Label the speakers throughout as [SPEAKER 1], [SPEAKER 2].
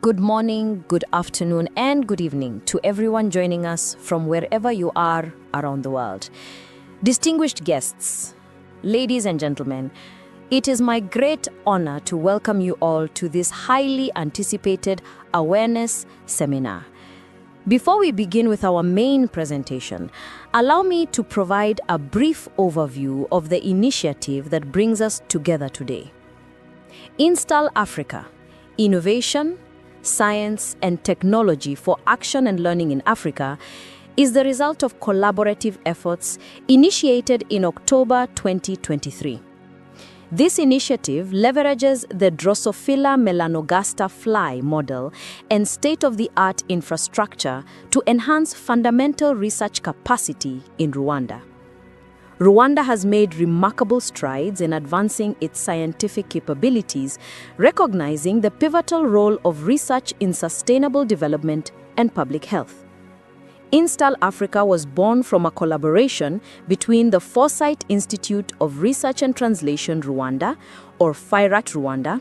[SPEAKER 1] Good morning, good afternoon, and good evening to everyone joining us from wherever you are around the world. Distinguished guests, ladies and gentlemen, it is my great honor to welcome you all to this highly anticipated awareness seminar. Before we begin with our main presentation, allow me to provide a brief overview of the initiative that brings us together today. INSTAL Africa, Innovation, Science and Technology for Action and Learning in Africa, is the result of collaborative efforts initiated in October 2023. This initiative leverages the Drosophila melanogaster fly model and state-of-the-art infrastructure to enhance fundamental research capacity in Rwanda. Rwanda has made remarkable strides in advancing its scientific capabilities, recognizing the pivotal role of research in sustainable development and public health. INSTAL Africa was born from a collaboration between the Foresight Institute of Research and Translation Rwanda, or FIRAT Rwanda,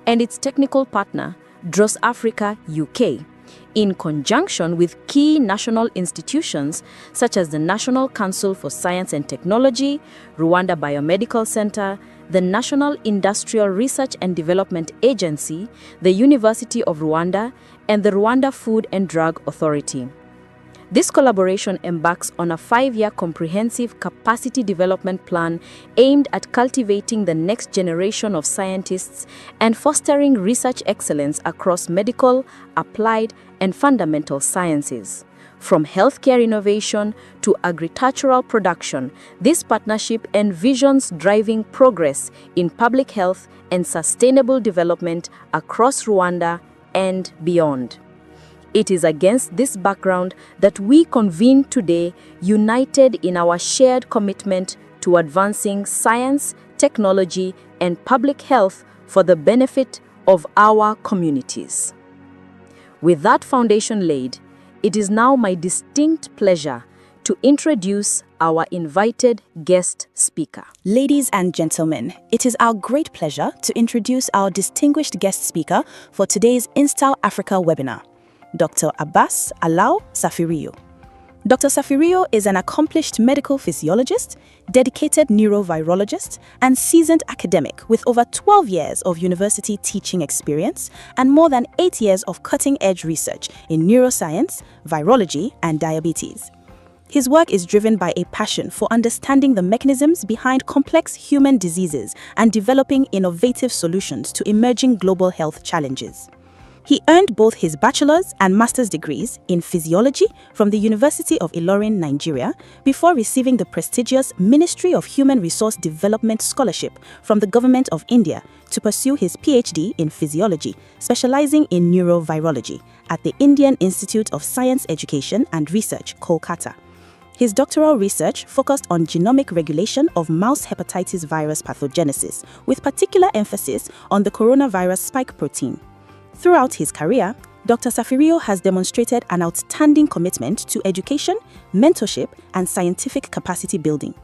[SPEAKER 1] and its technical partner, DROS Africa UK, in conjunction with key national institutions such as the National Council for Science and Technology, Rwanda Biomedical Center, the National Industrial Research and Development Agency, the University of Rwanda, and the Rwanda Food and Drug Authority. This collaboration embarks on a 5-year comprehensive capacity development plan aimed at cultivating the next generation of scientists and fostering research excellence across medical, applied, and fundamental sciences. From healthcare innovation to agricultural production, this partnership envisions driving progress in public health and sustainable development across Rwanda and beyond. It is against this background that we convene today, united in our shared commitment to advancing science, technology, and public health for the benefit of our communities. With that foundation laid, it is now my distinct pleasure to introduce our invited guest speaker.
[SPEAKER 2] Ladies and gentlemen, it is our great pleasure to introduce our distinguished guest speaker for today's INSTAL Africa webinar, Dr. Abass Alao Safiriyu. Dr. Safiriyu is an accomplished medical physiologist, dedicated neurovirologist, and seasoned academic with over 12 years of university teaching experience and more than 8 years of cutting-edge research in neuroscience, virology, and diabetes. His work is driven by a passion for understanding the mechanisms behind complex human diseases and developing innovative solutions to emerging global health challenges. He earned both his bachelor's and master's degrees in physiology from the University of Ilorin, Nigeria, before receiving the prestigious Ministry of Human Resource Development Scholarship from the Government of India to pursue his PhD in physiology, specializing in neurovirology at the Indian Institute of Science Education and Research, Kolkata. His doctoral research focused on genomic regulation of mouse hepatitis virus pathogenesis, with particular emphasis on the coronavirus spike protein. Throughout his career, Dr. Safiriyu has demonstrated an outstanding commitment to education, mentorship, and scientific capacity building.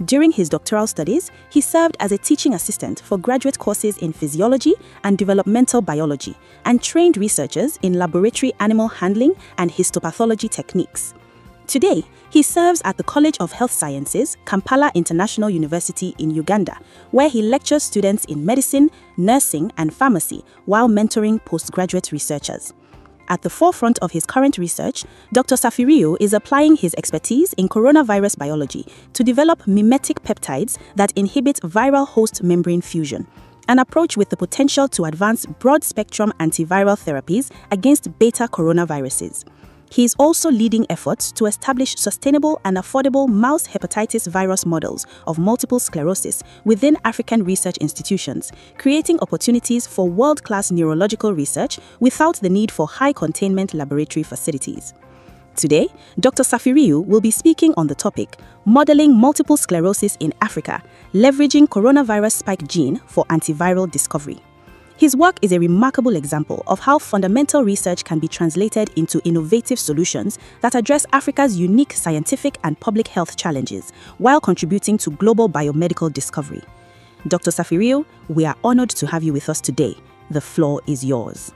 [SPEAKER 2] During his doctoral studies, he served as a teaching assistant for graduate courses in physiology and developmental biology, and trained researchers in laboratory animal handling and histopathology techniques. Today, he serves at the College of Health Sciences, Kampala International University in Uganda, where he lectures students in medicine, nursing, and pharmacy while mentoring postgraduate researchers. At the forefront of his current research, Dr. Safiriyu is applying his expertise in coronavirus biology to develop mimetic peptides that inhibit viral host membrane fusion, an approach with the potential to advance broad-spectrum antiviral therapies against beta coronaviruses. He is also leading efforts to establish sustainable and affordable mouse hepatitis virus models of multiple sclerosis within African research institutions, creating opportunities for world-class neurological research without the need for high-containment laboratory facilities. Today, Dr. Safiriyu will be speaking on the topic, Modeling Multiple Sclerosis in Africa, Leveraging Coronavirus Spike Gene for Antiviral Discovery. His work is a remarkable example of how fundamental research can be translated into innovative solutions that address Africa's unique scientific and public health challenges while contributing to global biomedical discovery. Dr. Safiriyu, we are honored to have you with us today. The floor is yours.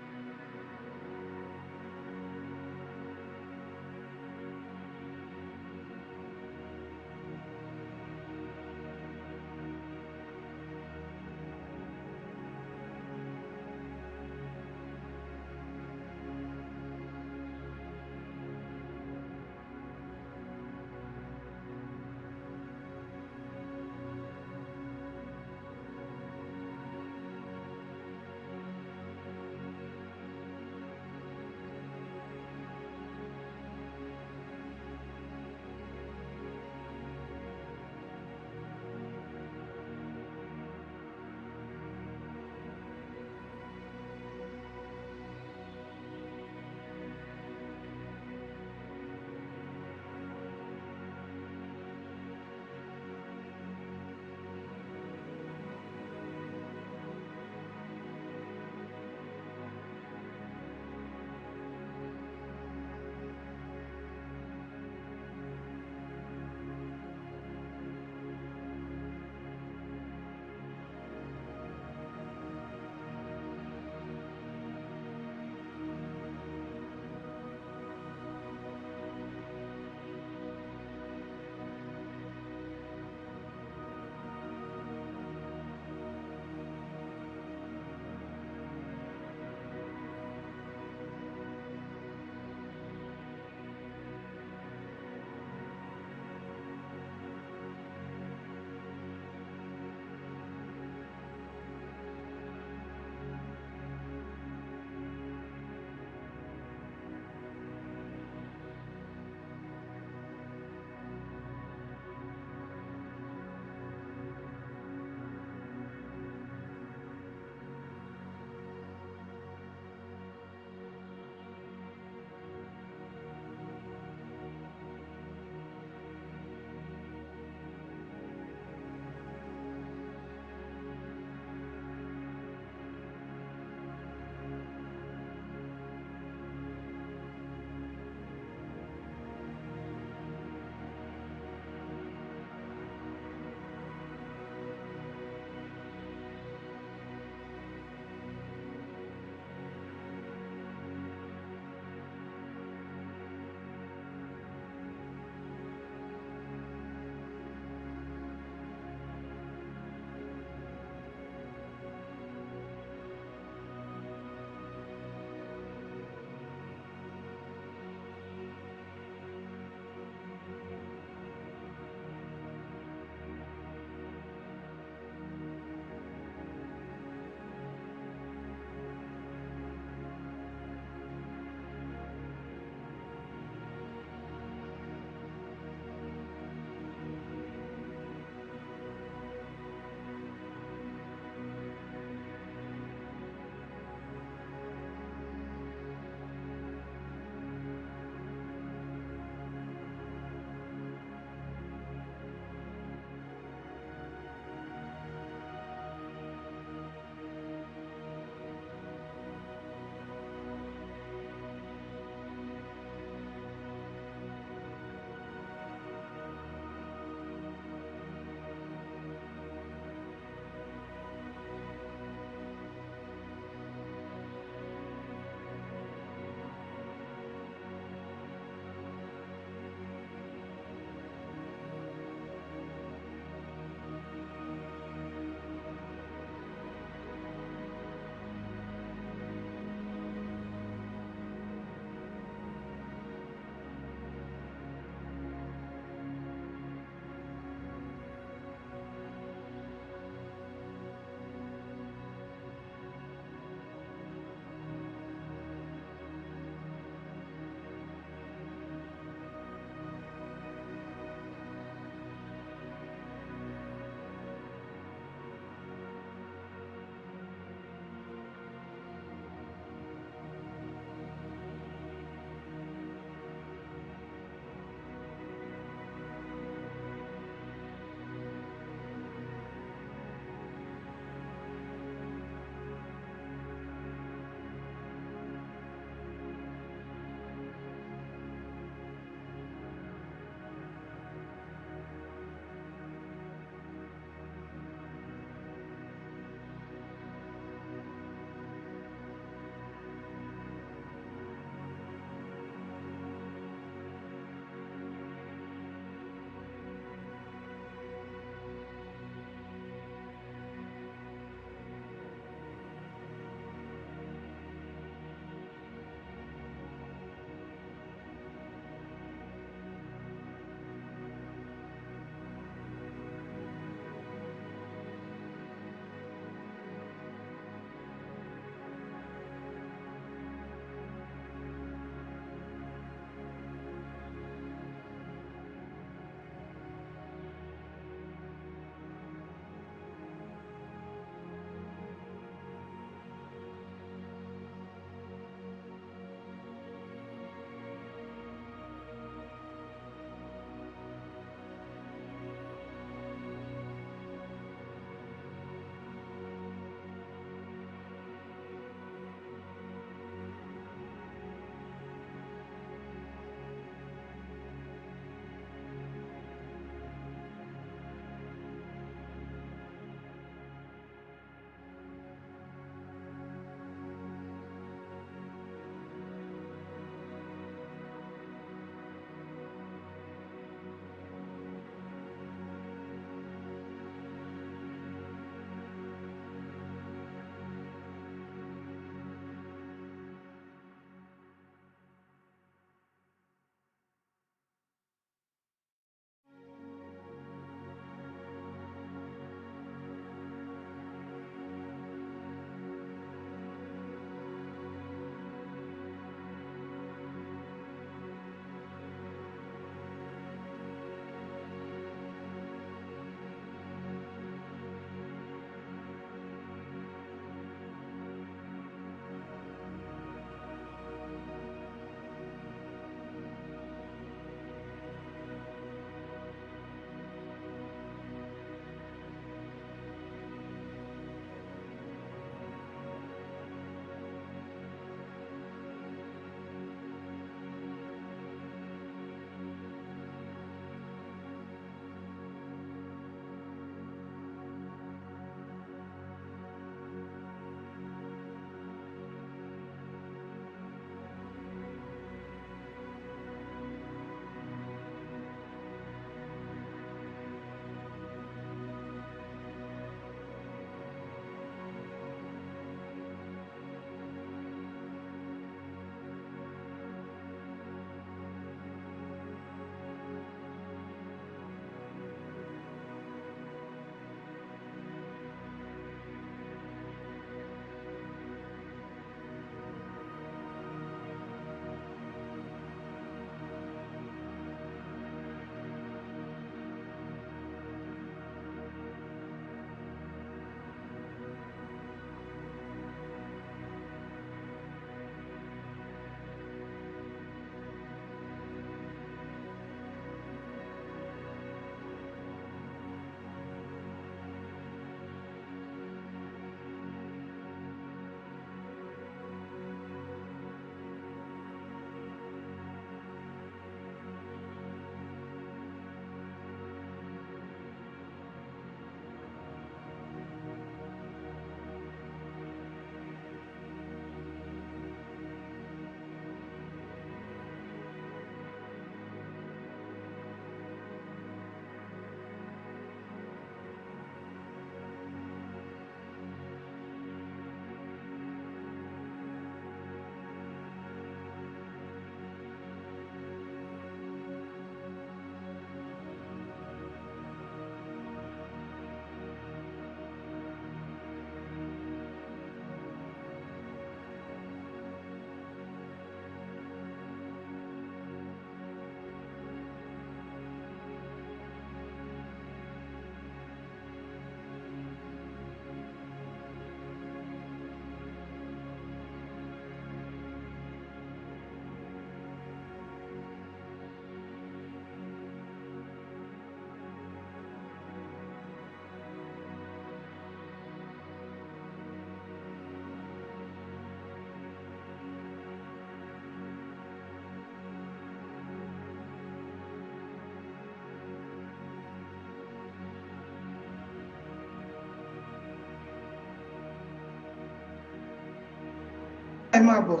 [SPEAKER 3] máa bọ̀.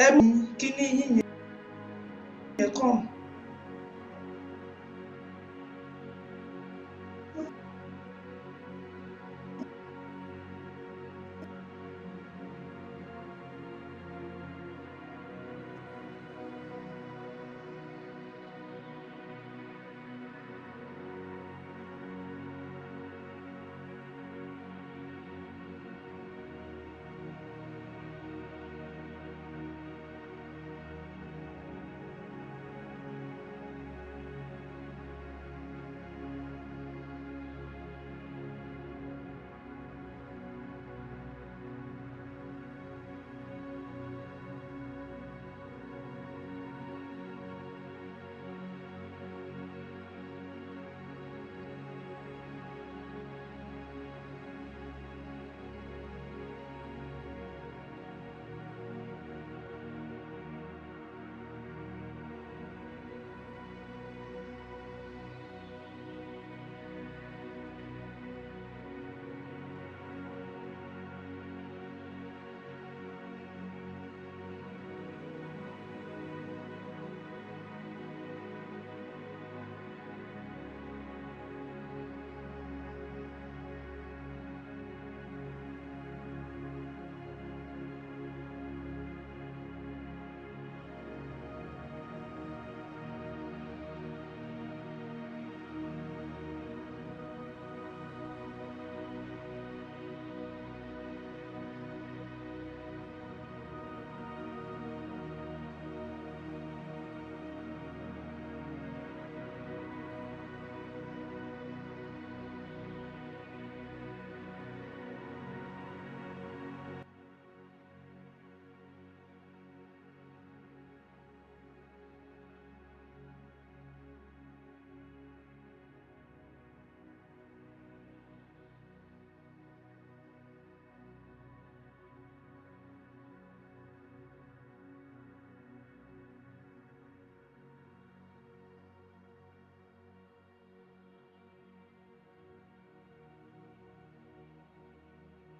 [SPEAKER 3] Ẹ mú kíní yín yẹn kàn.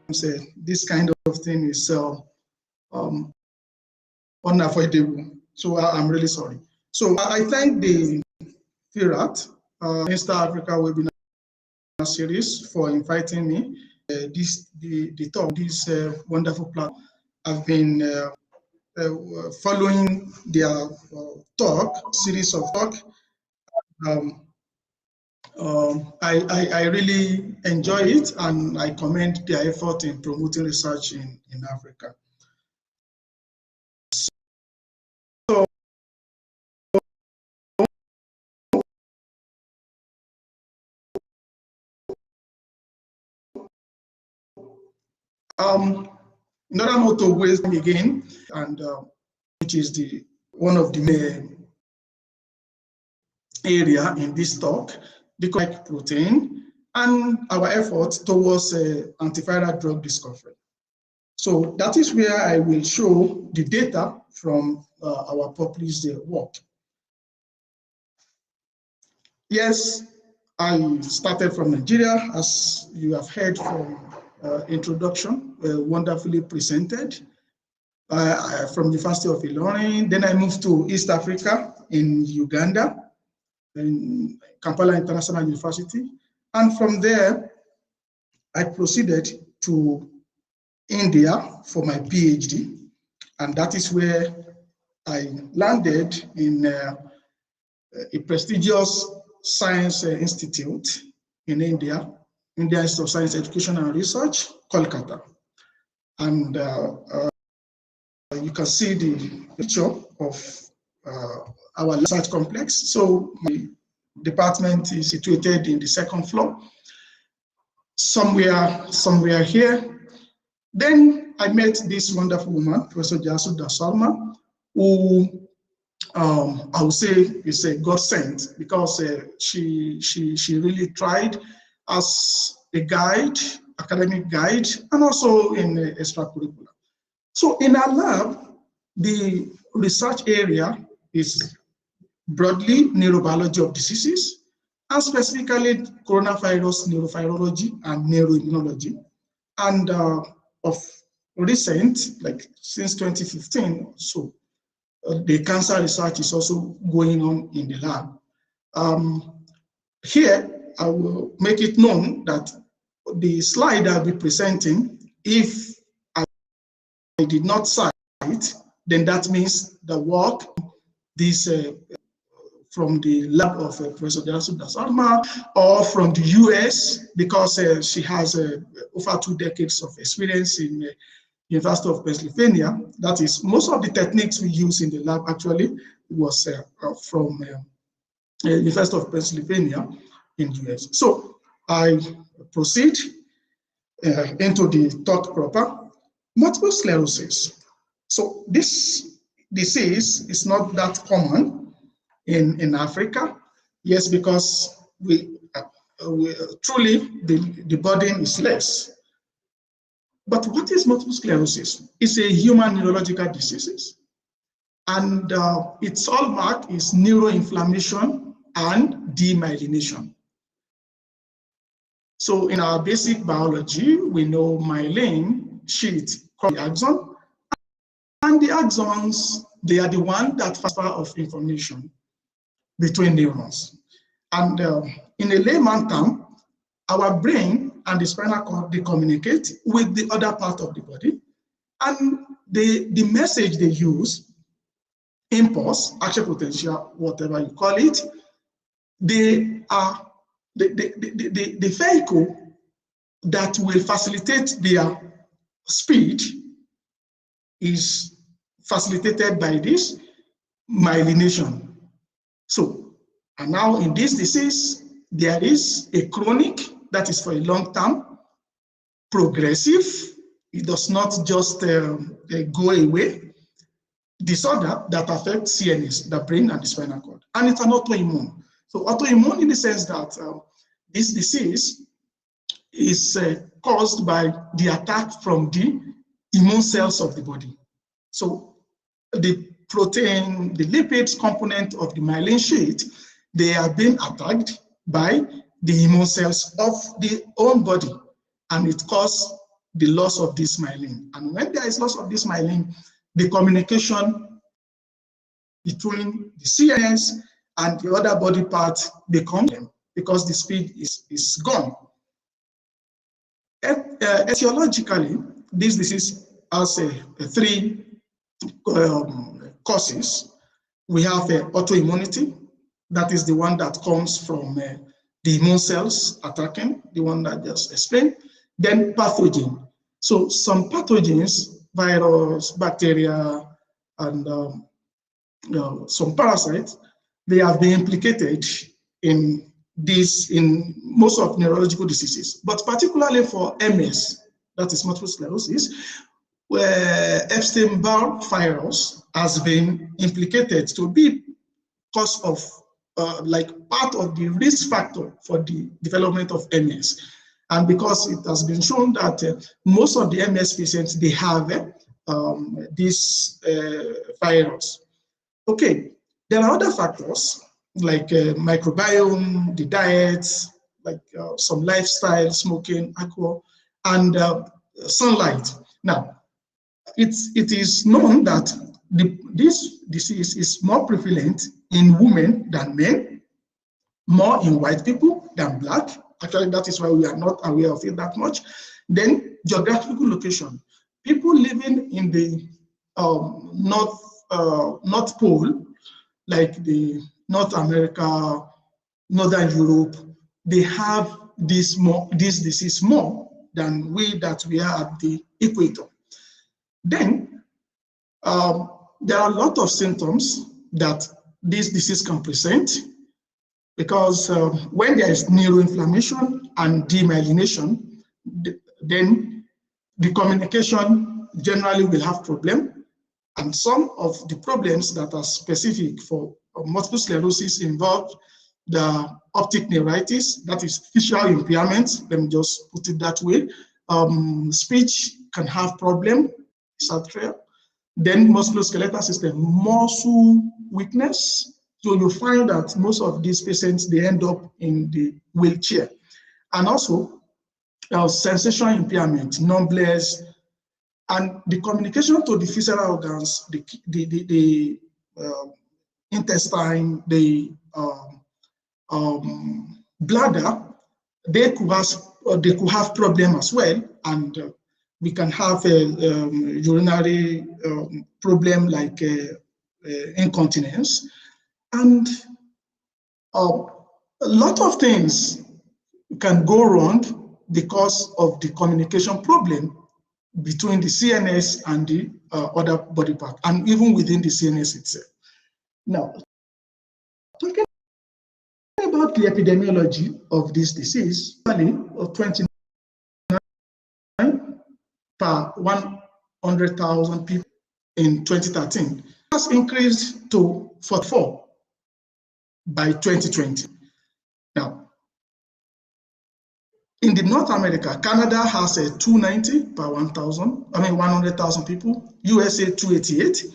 [SPEAKER 3] Say this kind of thing is unavoidable. So I'm really sorry. So I thank the FIRAT, INSTAL Africa Webinar Series, for inviting me. This wonderful platform. I've been following their series of talk. I really enjoy it, and I commend their effort in promoting research in Africa. So, in order not to waste time again, and which is one of the main area in this talk, the protein and our efforts towards antiviral drug discovery. So that is where I will show the data from our published work. Yes, I started from Nigeria, as you have heard from introduction, wonderfully presented, from University of Ilorin. Then I moved to East Africa in Uganda, in Kampala International University. And from there, I proceeded to India for my PhD. And that is where I landed in a prestigious science institute in India, India Institute of Science Education and Research, Kolkata. And you can see the picture of our research complex. So my department is situated in the second floor, somewhere here. Then I met this wonderful woman, Professor Jasuda Salma, who I would say is a godsend, because she really tried as a guide, academic guide, and also in extracurricular. So in our lab, the research area is broadly neurobiology of diseases, and specifically coronavirus neurovirology and neuroimmunology. And of recent, like since 2015 or so, the cancer research is also going on in the lab. Here, I will make it known that the slide I'll be presenting, if I did not cite, then that means the work this from the lab of Professor Delasu Dasarma or from the US, because she has over 2 decades of experience in University of Pennsylvania. That is, most of the techniques we use in the lab actually was from University of Pennsylvania in the US. So I proceed into the talk proper. Multiple sclerosis. So this disease is not that common in Africa. Yes, because we truly the burden is less. But what is multiple sclerosis? It's a human neurological disease, and its hallmark is neuroinflammation and demyelination. So in our basic biology, we know myelin sheet called the axon, and the axons, they are the one that transfer of information between neurons. And in a layman term, our brain and the spinal cord, they communicate with the other part of the body, and the message they use, impulse, action potential, whatever you call it, they are the vehicle that will facilitate their speed is facilitated by this myelination. So, and now in this disease, there is a chronic, that is for a long term, progressive, it does not just go away, disorder that affects CNS, the brain and the spinal cord, and it's an autoimmune. So autoimmune in the sense that this disease is caused by the attack from the immune cells of the body. So the protein, the lipids component of the myelin sheet, they are being attacked by the immune cells of the own body, and it causes the loss of this myelin. And when there is loss of this myelin, the communication between the CNS and the other body parts become them, because the speed is gone. Etiologically, this disease has three causes. We have autoimmunity, that is the one that comes from the immune cells attacking, the one that I just explained. Then pathogen. So some pathogens, virus, bacteria, and some parasites, they have been implicated in most of neurological diseases, but particularly for MS, that is multiple sclerosis, where Epstein-Barr virus has been implicated to be cause of like part of the risk factor for the development of MS. And because it has been shown that most of the MS patients, they have this virus. Okay, there are other factors like microbiome, the diet, like some lifestyle, smoking, alcohol, and sunlight. Now, it is known that this disease is more prevalent in women than men, more in white people than black. Actually, that is why we are not aware of it that much. Then geographical location. People living in the North Pole, like the North America, Northern Europe, they have this disease more than we are at the equator. Then there are a lot of symptoms that this disease can present, because when there is neuroinflammation and demyelination, then the communication generally will have problem. And some of the problems that are specific for multiple sclerosis involve the optic neuritis, that is visual impairment, let me just put it that way. Speech can have problem, then musculoskeletal system, muscle weakness. So you find that most of these patients, they end up in the wheelchair. And also sensation impairment, numbness, And the communication to the visceral organs, the intestine, the bladder, they could have problem as well, and we can have a urinary problem like incontinence, and a lot of things can go wrong because of the communication problem between the CNS and the other body part, and even within the CNS itself. Now, talking about the epidemiology of this disease, of 29 per 100,000 people in 2013 has increased to 44 by 2020. Now, in the North America, Canada has a 290 per 100,000 people, USA 288,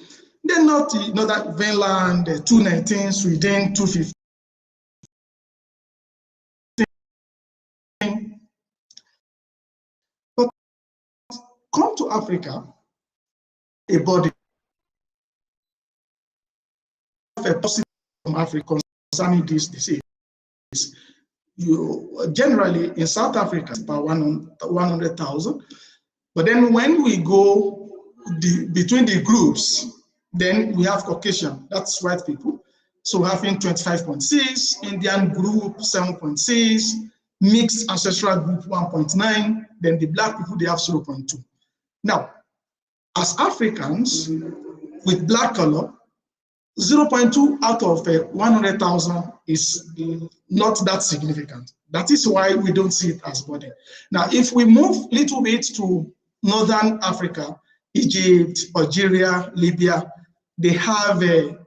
[SPEAKER 3] then Northern Finland 219, Sweden 215. But come to Africa, a body of a person from Africa concerning this disease. You generally in South Africa about 100,000, but then when we go between the groups, then we have Caucasian, that's white people, so having 25.6, Indian group 7.6, mixed ancestral group 1.9, then the black people they have 0.2. Now, as Africans with black color, 0.2 out of 100,000 is not that significant. That is why we don't see it as burden. Now, if we move a little bit to Northern Africa, Egypt, Algeria, Libya, they have a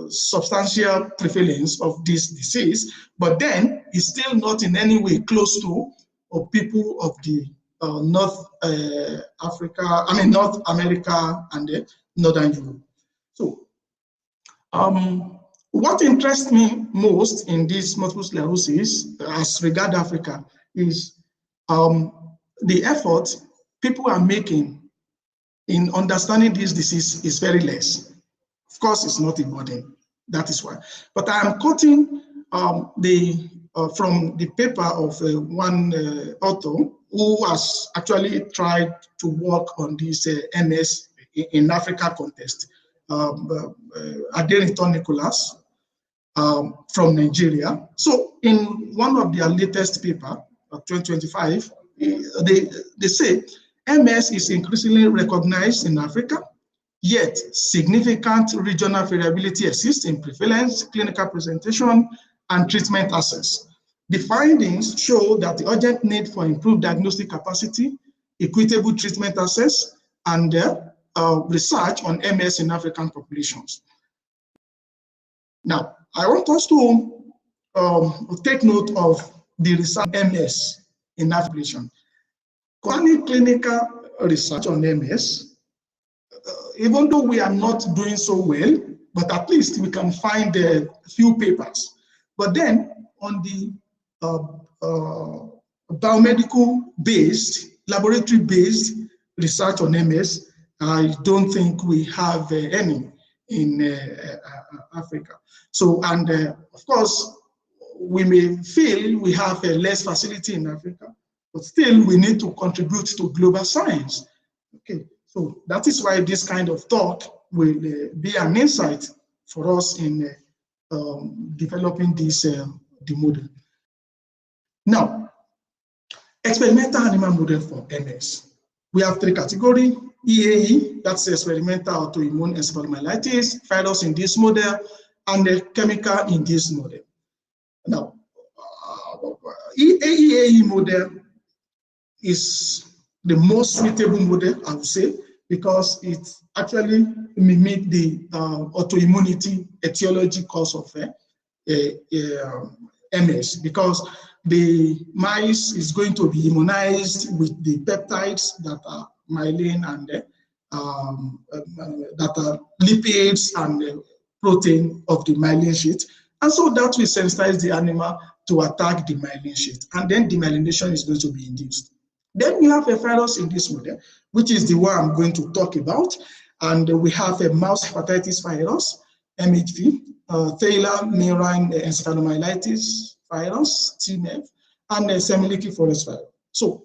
[SPEAKER 3] substantial prevalence of this disease, but then it's still not in any way close to people of the North America and Northern Europe. So, what interests me most in this multiple sclerosis as regard Africa is the effort people are making in understanding this disease is very less. Of course, it's not a burden, that is why. But I am quoting from the paper of one author who has actually tried to work on this MS in Africa context. Adenito Nicholas from Nigeria. So in one of their latest paper, 2025, they say MS is increasingly recognized in Africa, yet significant regional variability exists in prevalence, clinical presentation, and treatment access. The findings show that the urgent need for improved diagnostic capacity, equitable treatment access, and research on MS in African populations. Now, I want us to take note of the research on MS in African population. Concerning clinical research on MS, even though we are not doing so well, but at least we can find a few papers. But then on the biomedical-based, laboratory-based research on MS, I don't think we have any in Africa. So, and of course, we may feel we have less facility in Africa, but still we need to contribute to global science. Okay, so that is why this kind of talk will be an insight for us in developing this the model. Now, experimental animal model for MS. We have three categories: EAE, that's experimental autoimmune encephalomyelitis, virus in this model, and the chemical in this model. Now, EAE model is the most suitable model, I would say, because it actually mimics the autoimmunity etiology cause of MS, because the mice is going to be immunized with the peptides that are myelin and that are lipids and protein of the myelin sheath. And so that will sensitize the animal to attack the myelin sheath. And then demyelination is going to be induced. Then we have a virus in this model, which is the one I'm going to talk about. And we have a mouse hepatitis virus, MHV, thaler murine encephalomyelitis virus, TMEV, and a Semmeliki forest virus. So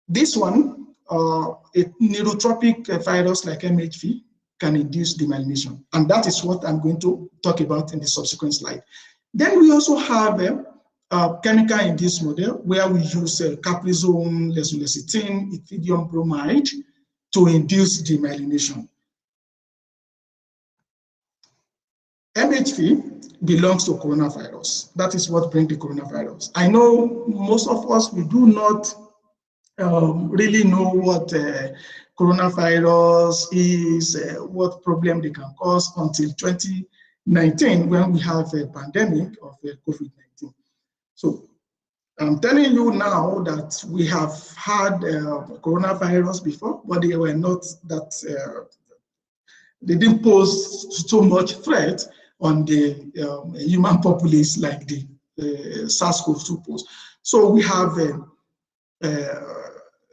[SPEAKER 3] this one, a neurotropic virus like MHV can induce demyelination. And that is what I'm going to talk about in the subsequent slide. Then we also have a chemical in this model where we use caprizone, lesulecitine, ethidium bromide to induce demyelination. MHV belongs to coronavirus. That is what brings the coronavirus. I know most of us, we do not really know what coronavirus is, what problem they can cause until 2019 when we have a pandemic of COVID-19. So I'm telling you now that we have had coronavirus before, but they were not that, they didn't pose so much threat on the human populace like the SARS-CoV-2 pose. So we have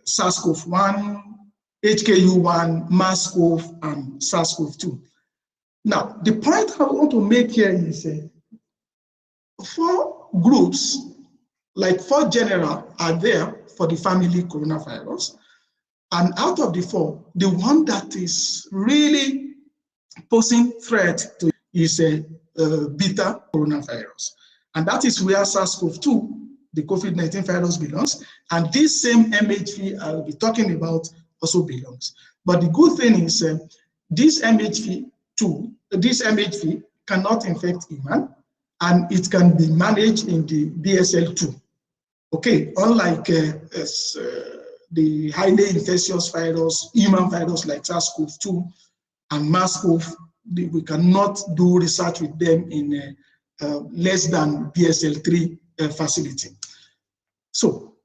[SPEAKER 3] SARS-CoV-1, HKU1, MERS-CoV, and SARS-CoV-2. Now, the point I want to make here is 4 groups, like 4 genera, are there for the family coronavirus. And out of the 4, the one that is really posing threat to is a beta coronavirus. And that is where SARS-CoV-2, the COVID-19 virus, belongs. And this same MHV I'll be talking about also belongs. But the good thing is this MHV cannot infect human, and it can be managed in the BSL-2. Okay, unlike the highly infectious virus, human virus like SARS-CoV-2 and MERS-CoV, we cannot do research with them in less than BSL-3 facility. So,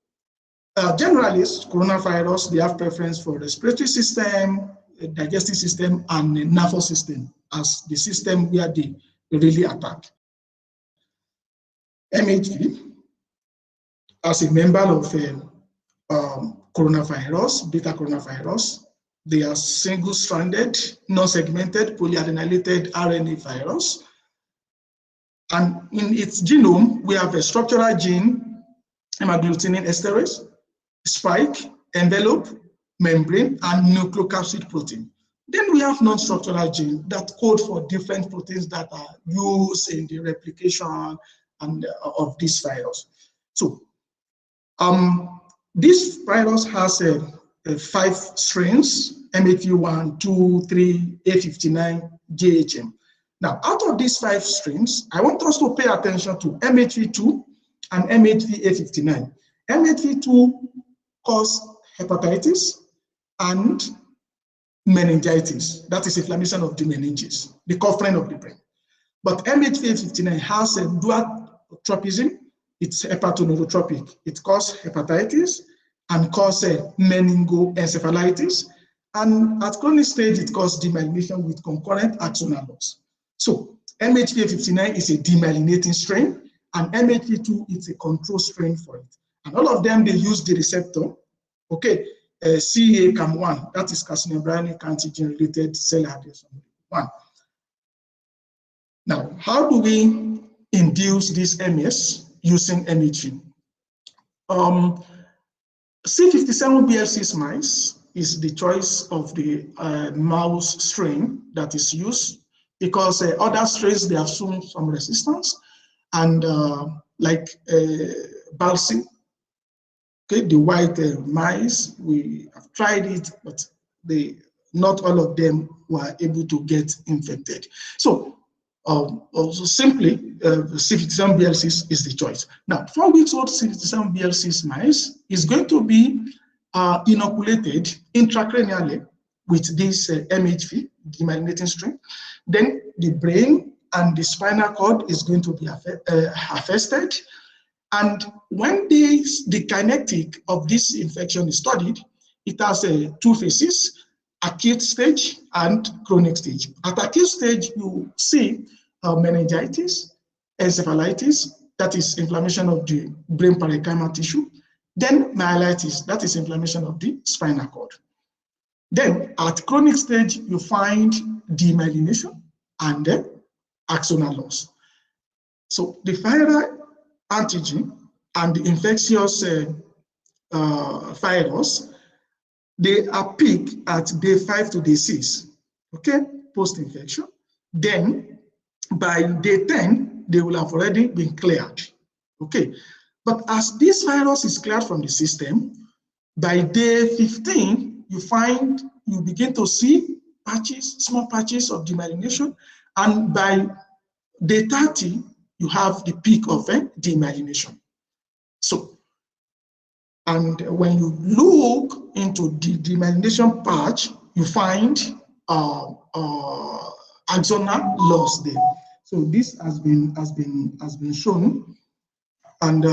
[SPEAKER 3] generally, coronavirus, they have preference for respiratory system, digestive system, and nervous system as the system where they really attack. MHV, as a member of coronavirus, beta coronavirus, they are single-stranded, non-segmented, polyadenylated RNA virus. And in its genome, we have a structural gene, hemagglutinin esterase, spike, envelope, membrane, and nucleocapsid protein. Then we have non-structural genes that code for different proteins that are used in the replication and of this virus. So, this virus has 5 strains, MHV1, 2, 3, A59, JHM. Now, out of these 5 strains, I want us to pay attention to MHV2 and MHV-A59. MHV2 cause hepatitis and meningitis. That is inflammation of the meninges, the covering of the brain. But MHV-A59 has a dual tropism. It's hepatoneurotrophic. It causes hepatitis and causes meningoencephalitis. And at chronic stage, it causes demyelination with concurrent axonal loss. So MHV-A59 is a demyelinating strain, and MHV2 is a control strain for it. And all of them, they use the receptor, okay, CA-CAM1, that is carcinogenic antigen-related cell adhesion 1. Now, how do we induce this MS using MHV? C57BL6 mice is the choice of the mouse strain that is used, because other strains, they have shown some resistance, and like Balsi, okay, the white mice, we have tried it, but not all of them were able to get infected. So also simply, C57BL6 is the choice. Now, 4 weeks old C57BL6 mice is going to be inoculated intracranially with this MHV, demyelinating strain. Then the brain and the spinal cord is going to be affected. And when the kinetic of this infection is studied, it has 2 phases: acute stage and chronic stage. At acute stage, you see meningitis, encephalitis, that is inflammation of the brain parenchymal tissue, Then myelitis, that is inflammation of the spinal cord. Then at chronic stage, you find demyelination and axonal loss. So the viral antigen and the infectious virus, they are peak at day 5 to day 6, okay, post-infection. Then by day 10, they will have already been cleared, okay. But as this virus is cleared from the system, by day 15, you begin to see patches, small patches of demyelination, and by day 30, you have the peak of demyelination. So, and when you look into the demyelination patch, you find axonal loss there. So this has been shown, and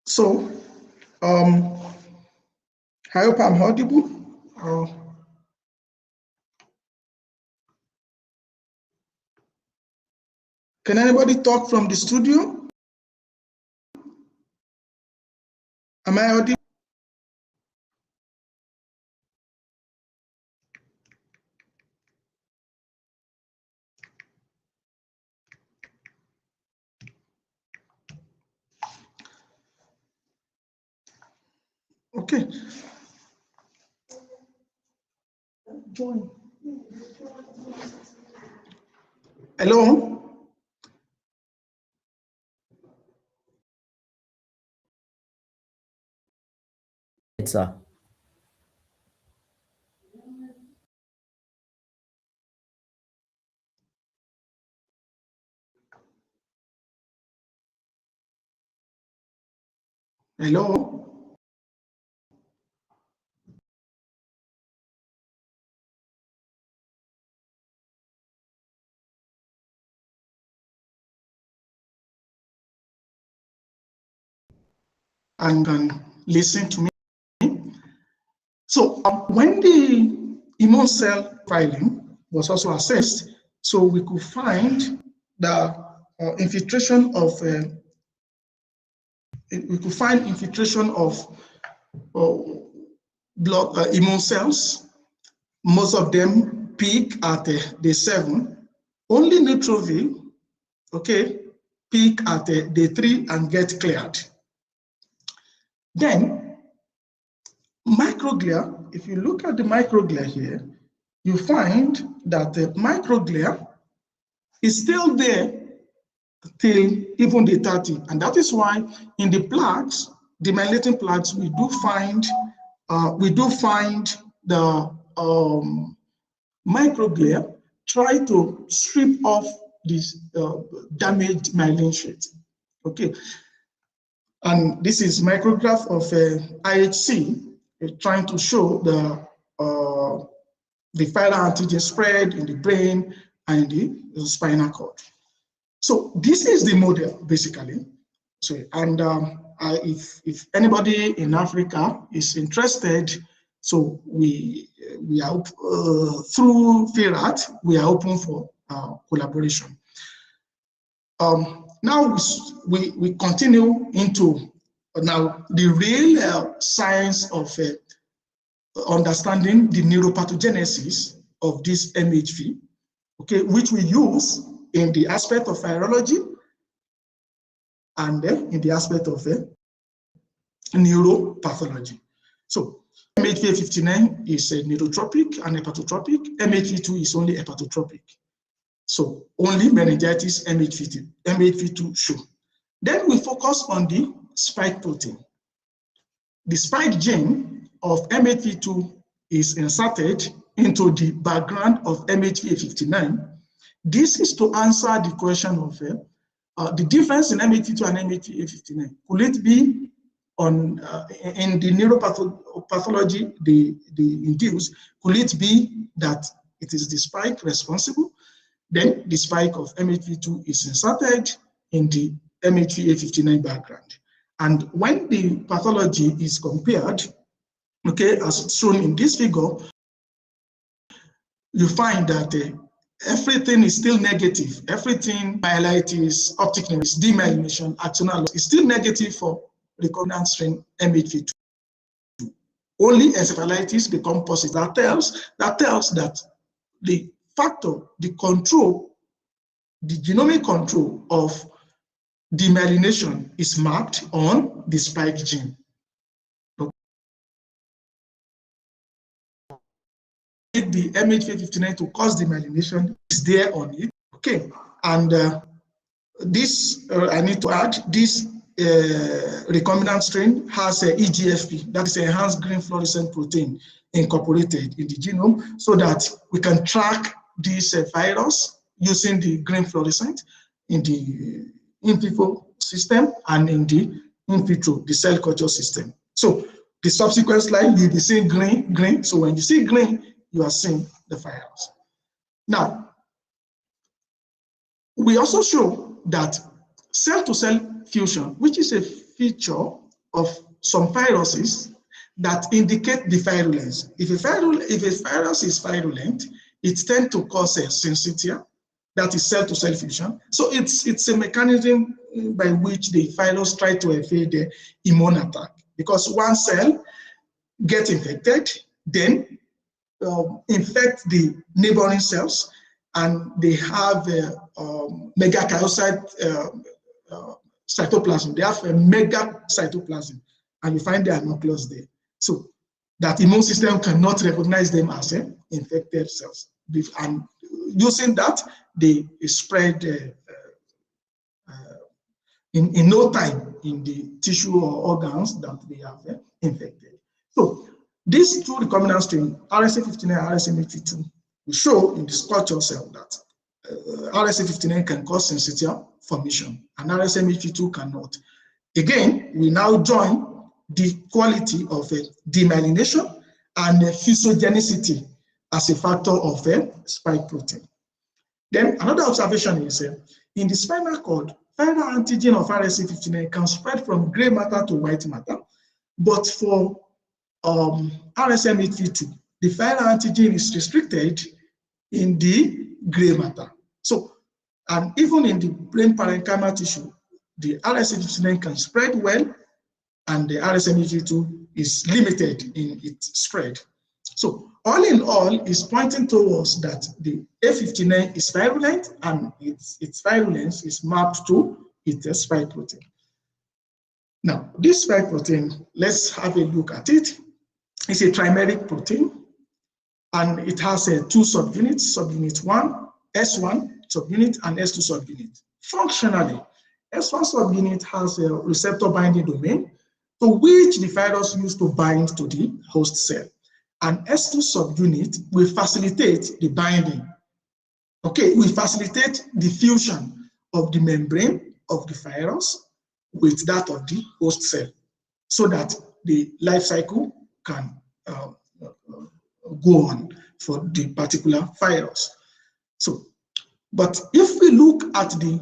[SPEAKER 3] so I hope I'm audible. Can anybody talk from the studio? Am I audible? Okay. Join. Hello?
[SPEAKER 4] Sir.
[SPEAKER 3] Hello? And can listen to me. So when the immune cell filing was also assessed, so we could find the infiltration of blood immune cells. Most of them peak at day 7. Only neutrophil, okay, peak at day 3 and get cleared. Then microglia, if you look at the microglia here, you find that the microglia is still there till even day 30. And that is why in the plaques, the myelinating plaques, we do find the microglia try to strip off this damaged myelin sheet. Okay. And this is micrograph of IHC, trying to show the viral antigen spread in the brain and the spinal cord. So this is the model basically. So, and if anybody in Africa is interested, so we are through FIRAT, we are open for collaboration. Now we continue into now the real science of understanding the neuropathogenesis of this MHV, okay, which we use in the aspect of virology and in the aspect of neuropathology. So MHV59 is a neurotropic and hepatotropic. MHV2 is only hepatotropic. So only meningitis MHV2 show. Then we focus on the spike protein. The spike gene of MHV2 is inserted into the background of MHV59. This is to answer the question of the difference in MHV2 and MHV59. Could it be on in the neuropathology they induce? Could it be that it is the spike responsible? Then the spike of MHV2 is inserted in the MHV-A59 background. And when the pathology is compared, okay, as shown in this figure, you find that everything is still negative. Everything, myelitis, optic neuritis, demyelination, axonal loss is still negative for recombinant strain MHV2. Only encephalitis become positive. That tells that the factor, the control, the genomic control of demyelination is marked on the spike gene. The MHV59 to cause demyelination is there on it. Okay, and this I need to add, this recombinant strain has a EGFP, that is enhanced green fluorescent protein, incorporated in the genome, so that we can track this virus using the green fluorescent in the in vivo system and in the in vitro, the cell culture system. So the subsequent slide, you'll be seeing green. So when you see green, you are seeing the virus. Now, we also show that cell-to-cell fusion, which is a feature of some viruses that indicate the virulence. If a virus is virulent, it tends to cause a syncytia, that is cell-to-cell fusion. So it's a mechanism by which the virus try to evade the immune attack, because one cell gets infected, then infect the neighboring cells, and they have megakaryocyte cytoplasm. They have a mega cytoplasm, and you find the nucleus there. So that immune system cannot recognize them as infected cells. And using that, they spread in no time in the tissue or organs that they have infected. So these two recombinant strains, RSA59 and RSMHV2, we show in this culture cell that RSA59 can cause syncytia formation and RSMHV2 cannot. Again, we now join the quality of demyelination and fusogenicity as a factor of spike protein. Then another observation is in the spinal cord, viral antigen of RSA59 can spread from gray matter to white matter, but for RSMHV2, the viral antigen is restricted in the gray matter. So, and even in the brain parenchymal tissue, the RSA59 can spread well, and the RSMHV2 is limited in its spread. So, all in all, is pointing towards that the A59 is virulent, and its virulence is mapped to its spike protein. Now, this spike protein, let's have a look at it. It's a trimeric protein, and it has two subunits, subunit 1, S1 subunit, and S2 subunit. Functionally, S1 subunit has a receptor binding domain to which the virus used to bind to the host cell. And S2 subunit will facilitate the binding. Okay, we facilitate the fusion of the membrane of the virus with that of the host cell, so that the life cycle can go on for the particular virus. So, but if we look at the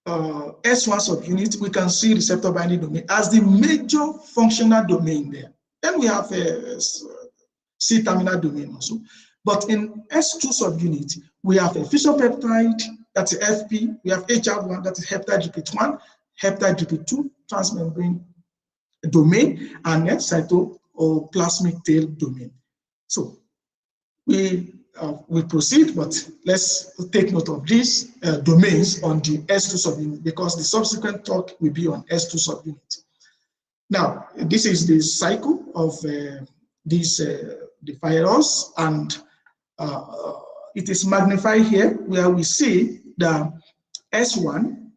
[SPEAKER 3] S1 subunit, we can see receptor binding domain as the major functional domain there. Then we have a C-terminal domain also. But in S2 subunit, we have a peptide, that's FP, we have HR1, that is heptide repeat 1, heptide repeat 2, transmembrane domain, and then cytoplasmic tail domain. So we proceed, but let's take note of these domains on the S2 subunit, because the subsequent talk will be on S2 subunit. Now, this is the cycle of the virus, and it is magnified here, where we see the S1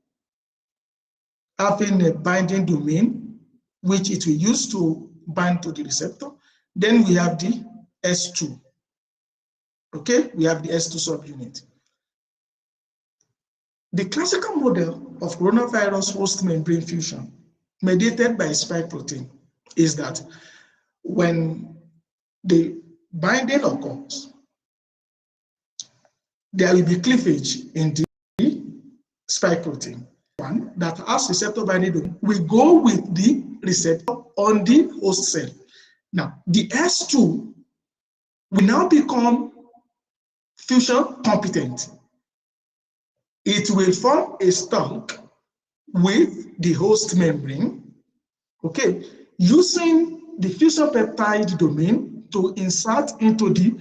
[SPEAKER 3] having a binding domain, which it will use to bind to the receptor. Then we have the S2. Okay, we have the S2 subunit. The classical model of coronavirus host membrane fusion mediated by spike protein is that when the binding occurs, there will be cleavage in the spike protein. One that has receptor binding domain will go with the receptor on the host cell. Now, the S2 will now become fusion competent. It will form a stalk with the host membrane, okay, using the fusion peptide domain to insert into the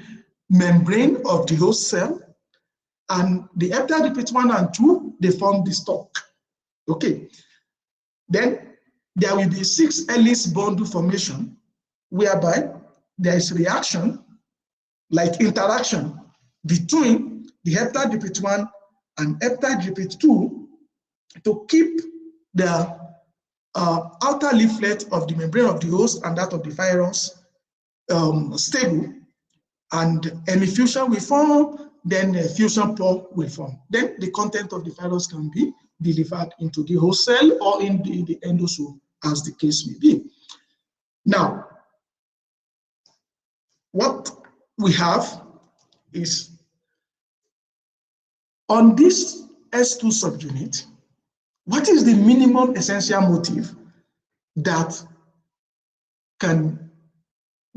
[SPEAKER 3] membrane of the host cell, and the peptide repeats 1 and 2, they form the stalk. Okay. Then there will be 6 Ellis bundle formation, whereby there is reaction, like interaction, between the peptide repeat 1 and peptide repeat 2 to keep the outer leaflet of the membrane of the host and that of the virus stable, and hemifusion will form, then a fusion pore will form. Then the content of the virus can be delivered into the host cell or in the endosome, as the case may be. Now, what we have is on this S2 subunit, what is the minimum essential motif that can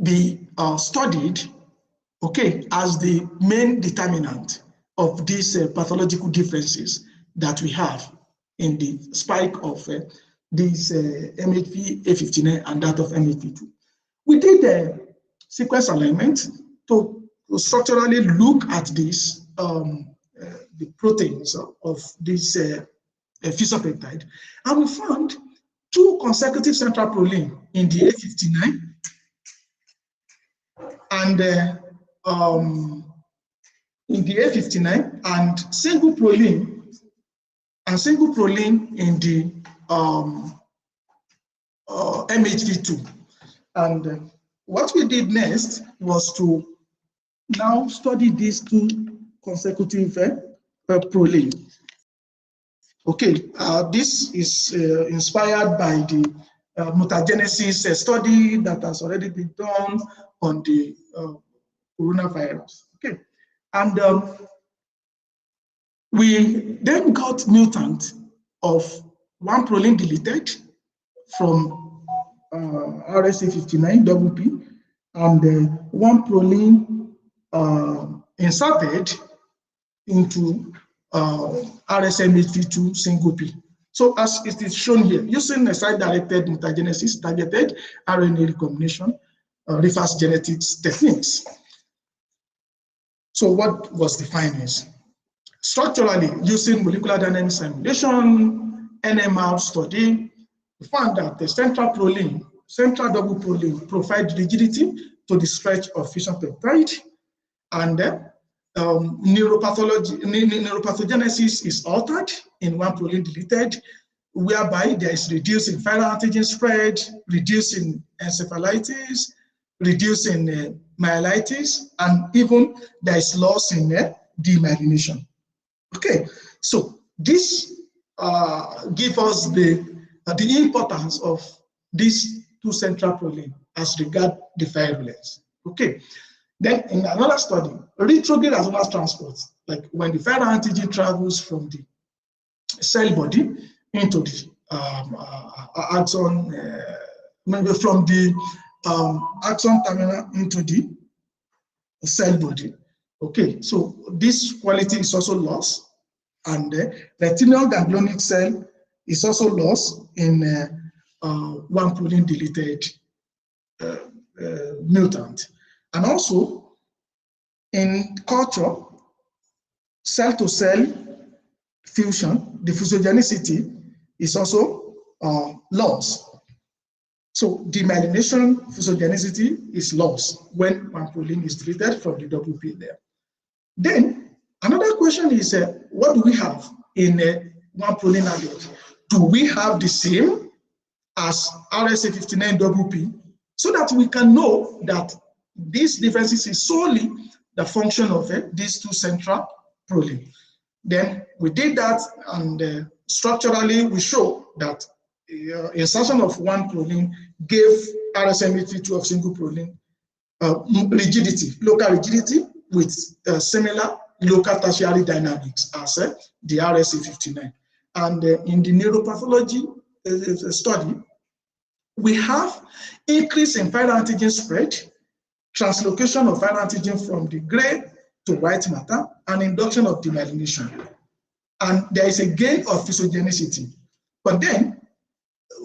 [SPEAKER 3] be studied, okay, as the main determinant of these pathological differences that we have in the spike of this MHV A59 and that of MHV2. We did a sequence alignment to structurally look at this, the proteins of this fusion peptide, and we found 2 consecutive central proline in the A59 and in the A59, and single proline in the MHV2. And what we did next was to now study these 2 consecutive proline. Okay, this is inspired by the mutagenesis study that has already been done on the coronavirus. Okay, and we then got mutant of 1 proline deleted from RSA59PP and 1 proline inserted into RSMHV2 single P. So as it is shown here, using a site-directed mutagenesis targeted RNA recombination reverse genetics techniques. So what was the findings? Structurally, using molecular dynamic simulation, NMR study, we found that the central double proline provides rigidity to the stretch of fusion peptide, and neuropathogenesis is altered in 1 proline deleted, whereby there is reduced in viral antigen spread, reduced in encephalitis, reduced in myelitis, and even there is loss in demyelination. Okay, so this gives us the importance of these 2 central proline as regard the virulence. Okay, then in another study, retrograde azomal transport, like when the viral antigen travels from the cell body into the axon, from the axon terminal into the cell body. Okay, so this quality is also lost, and retinal ganglionic cell is also lost in 1 proline deleted mutant. And also in culture, cell-to-cell fusion, the physiogenicity is also lost. So demyelination physiogenicity is lost when 1 proline is deleted from the double P there. Then another question is, what do we have in 1 proline adult? Do we have the same as RSA59 double P, so that we can know that these differences is solely the function of these 2 central proline? Then we did that, and structurally we show that insertion of 1 proline gave RSMHV2 of single proline rigidity, local rigidity with similar local tertiary dynamics as the RSA59. And in the neuropathology study, we have increase in viral antigen spread, translocation of viral antigen from the gray to white matter, and induction of demyelination. And there is a gain of physiogenicity. But then,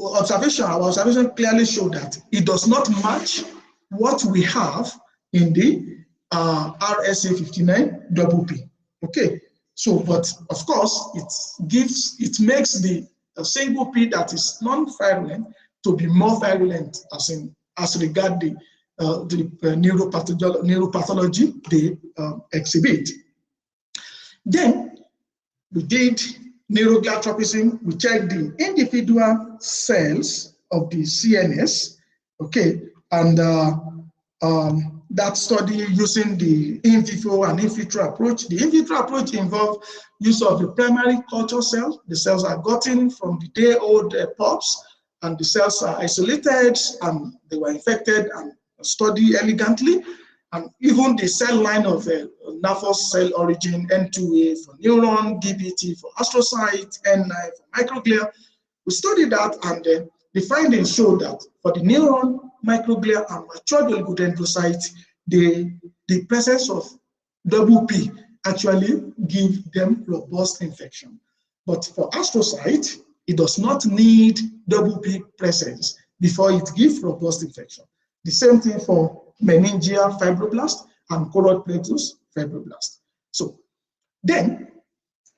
[SPEAKER 3] our observation clearly showed that it does not match what we have in the RSA59 double P. Okay, so but of course it makes the single P that is non-virulent to be more virulent as regard the neuropathology they exhibit. Then we did neuroglial tropism. We checked the individual cells of the CNS. Okay, and that study using the in vivo and in vitro approach. The in vitro approach involved use of the primary culture cell. The cells are gotten from the day-old pups, and the cells are isolated, and they were infected and studied elegantly. And even the cell line of nervous cell origin, N2A for neuron, DBT for astrocyte, N9 for microglia. We studied that, and the findings show that for the neuron, microglia, and matured oligodendrocytes, the presence of double P actually give them robust infection. But for astrocyte, it does not need double P presence before it gives robust infection. The same thing for meningeal fibroblast and choroid plexus fibroblast. So then,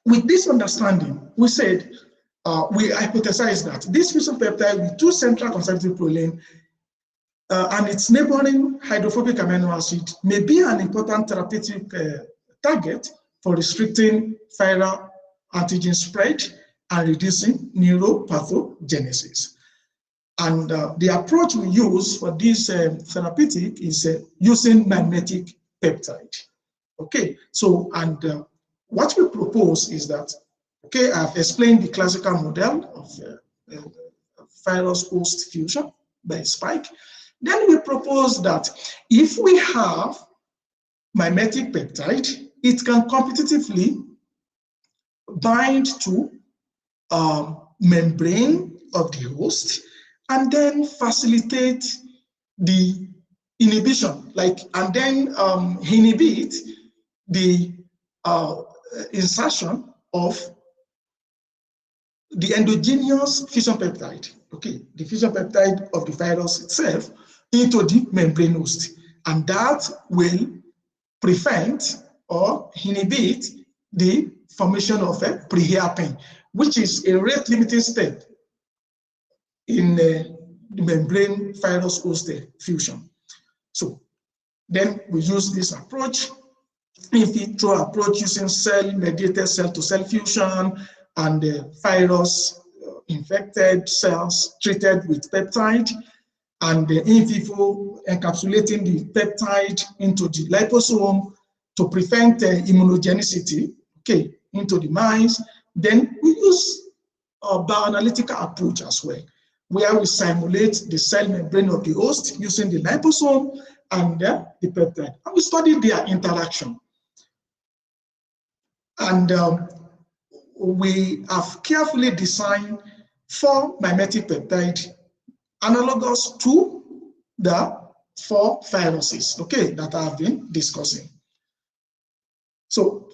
[SPEAKER 3] with this understanding, we said, we hypothesized that this fusion peptide with two central conservative proline and its neighboring hydrophobic amino acid may be an important therapeutic target for restricting viral antigen spread and reducing neuropathogenesis. And the approach we use for this therapeutic is using mimetic peptide. Okay, so and what we propose is that, okay, I've explained the classical model of virus host fusion by spike. Then we propose that if we have mimetic peptide, it can competitively bind to membrane of the host and then facilitate the inhibition, and then inhibit the insertion of the endogenous fusion peptide, okay, the fusion peptide of the virus itself into the membrane host, and that will prevent or inhibit the formation of a prehairpin, which is a rate limiting step in the membrane virus host fusion. So then we use this approach, in vitro approach, using cell-mediated cell-to-cell fusion and the virus infected cells treated with peptide, and the in vivo encapsulating the peptide into the liposome to prevent immunogenicity, okay, into the mice. Then we use a bioanalytical approach as well, where we simulate the cell membrane of the host using the liposome and the peptide. And we study their interaction. And we have carefully designed 4 mimetic peptide analogous to the 4 viruses, okay, that I have been discussing. So,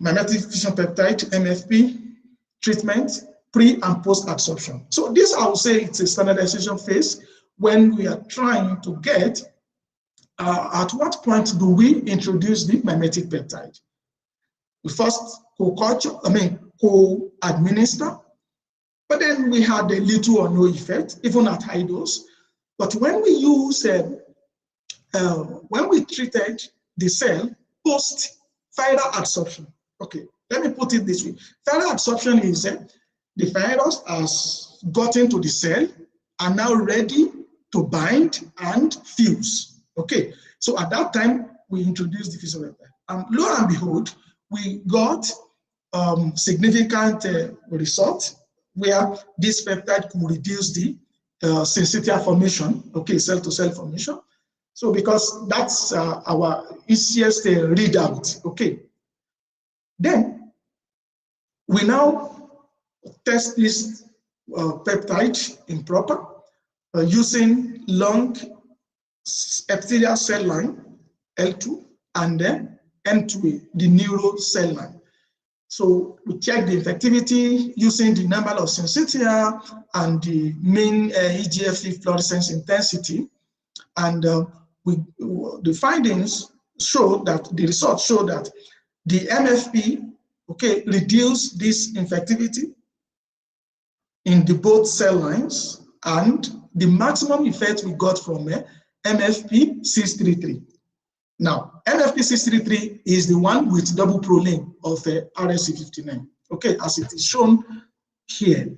[SPEAKER 3] mimetic fusion peptide, MFP, treatment, pre and post absorption. So this, I would say, it's a standardization phase when we are trying to get at what point do we introduce the mimetic peptide. We first co-administer, but then we had a little or no effect, even at high dose. But when we use, when we treated the cell post viral absorption, okay, let me put it this way. Viral absorption is the virus has gotten to the cell and now ready to bind and fuse. Okay, so at that time we introduced the fusion peptide, and lo and behold, we got significant result where this peptide could reduce the syncytial formation, okay, cell-to-cell formation. So because that's our easiest readout, okay, Then we now test this peptide in proper using long epithelial cell line, L2, and then N2A, the neuro cell line. So we check the infectivity using the number of syncytia and the mean EGFR fluorescence intensity. And the findings show that, the results show that the MFP, okay, reduce this infectivity in the both cell lines, and the maximum effect we got from MFP 633. Now, MFP 633 is the one with double proline of RSC59, okay, as it is shown here.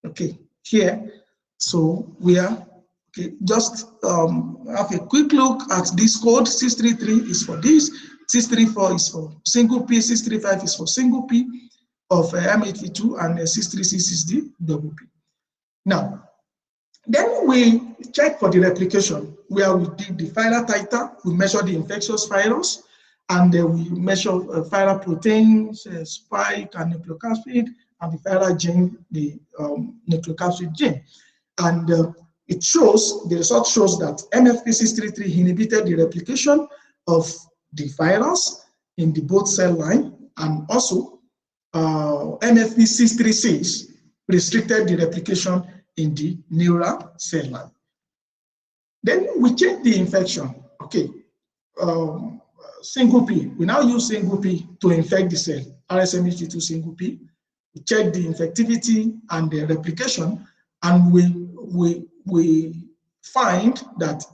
[SPEAKER 3] Okay, here. So we are, okay, just have a quick look at this code. 633 is for this, 634 is for single P, 635 is for single P of M8V2, and 636 is the double P. Now, then we check for the replication, where we did the viral titer, we measure the infectious virus, and we measure viral proteins, spike and nucleocapsid, and the viral gene, the nucleocapsid gene. And it shows, the result shows that MFP633 inhibited the replication of the virus in the both cell line, and also MFP636 restricted the replication in the neural cell line. Then we check the infection. Okay, single P. We now use single P to infect the cell. RSMHG2 single P. We check the infectivity and the replication, and we find that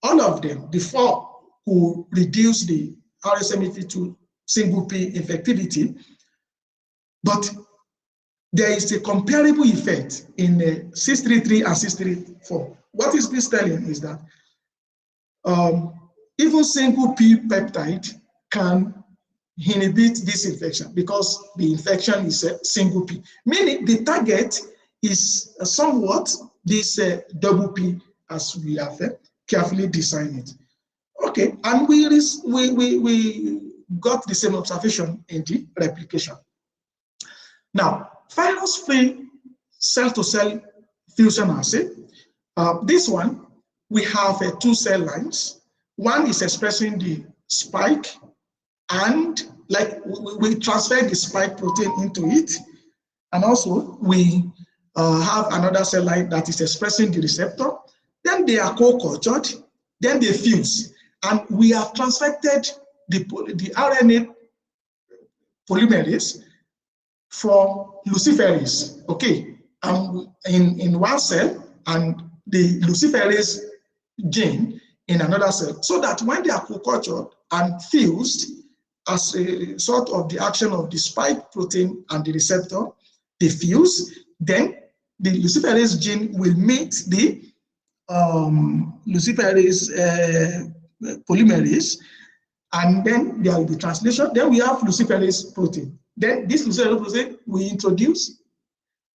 [SPEAKER 3] all of them, the four who reduce the RSMHG2 single P infectivity, but there is a comparable effect in 633 and 634. What is this telling is that even single P peptide can inhibit this infection because the infection is a single P, meaning the target is somewhat this double P as we have carefully designed it. Okay, and we got the same observation in the replication. Now, virus-free cell-to-cell fusion assay. This one, we have two cell lines. One is expressing the spike, and like we transfer the spike protein into it, and also we have another cell line that is expressing the receptor. Then they are co-cultured, then they fuse, and we have transfected the RNA polymerase for luciferase, okay, in one cell, and the luciferase gene in another cell, so that when they are co-cultured and fused as a sort of the action of the spike protein and the receptor, they fuse, then the luciferase gene will meet the luciferase polymerase, and then there will be translation. Then we have luciferase protein. Then this luciferase protein, we introduce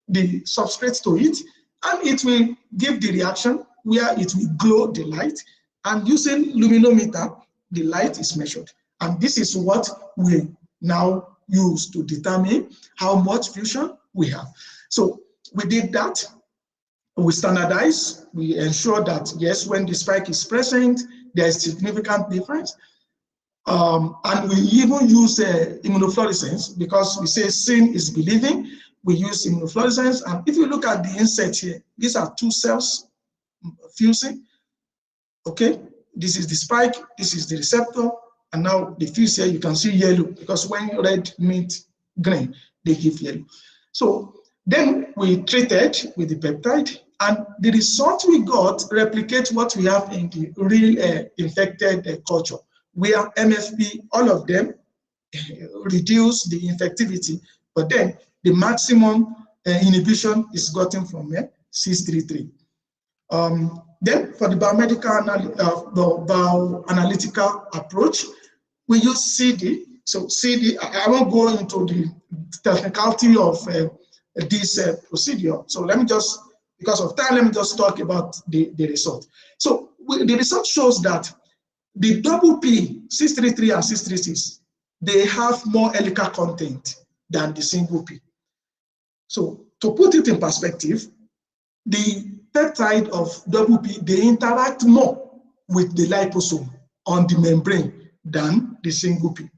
[SPEAKER 3] the substrate to it, and it will give the reaction where it will glow the light, and using luminometer, the light is measured. And this is what we now use to determine how much fusion we have. So we did that. We standardize, we ensure that, yes, when the spike is present, there is significant difference. And we even use immunofluorescence, because we say seeing is believing. We use immunofluorescence, and if you look at the insert here, these are two cells fusing. Okay, this is the spike, this is the receptor, and now the fuse here, you can see yellow, because when red meet green, they give yellow. So then we treated with the peptide, and the result we got replicates what we have in the real infected culture, where MFP, all of them reduce the infectivity, but then the maximum inhibition is gotten from 633. Then for the bioanalytical approach, we use CD. So CD, I won't go into the technicality of this procedure. So let me just, because of time, let me just talk about the result. So the result shows that the double P, 633 and 636, they have more helical content than the single P. So to put it in perspective, the peptide of double P, they interact more with the liposome on the membrane than the single P.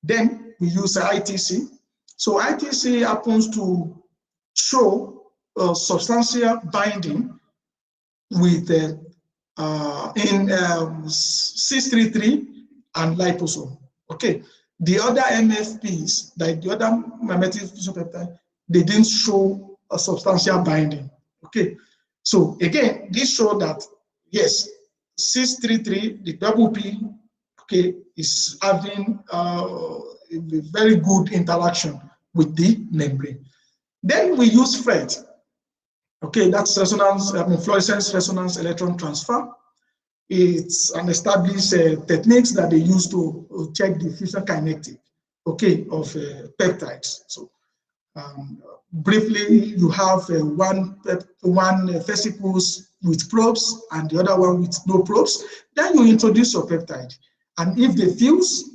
[SPEAKER 3] Then we use ITC. So ITC happens to show substantial binding with in 633 and liposome. Okay, the other MFPs, like the other mimetic fusion peptide, they didn't show a substantial binding. Okay, so again, this shows that yes, 633, the double P, okay, is having a very good interaction with the membrane. Then we use FRET. Okay, that's resonance, fluorescence resonance electron transfer. It's an established techniques that they use to check the fusion kinetic, okay, of peptides. So briefly, you have one vesicles with probes and the other one with no probes. Then you introduce your peptide, and if they fuse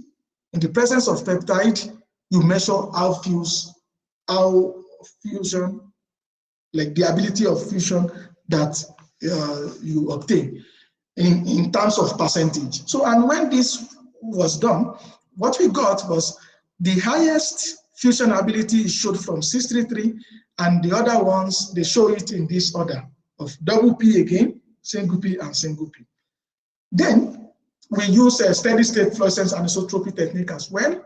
[SPEAKER 3] in the presence of peptide, you measure how fusion, like the ability of fusion that you obtain in terms of percentage. So, and when this was done, what we got was the highest fusion ability is showed from 633, and the other ones, they show it in this order of double P again, single P and single P. Then we use a steady state fluorescence anisotropy technique as well.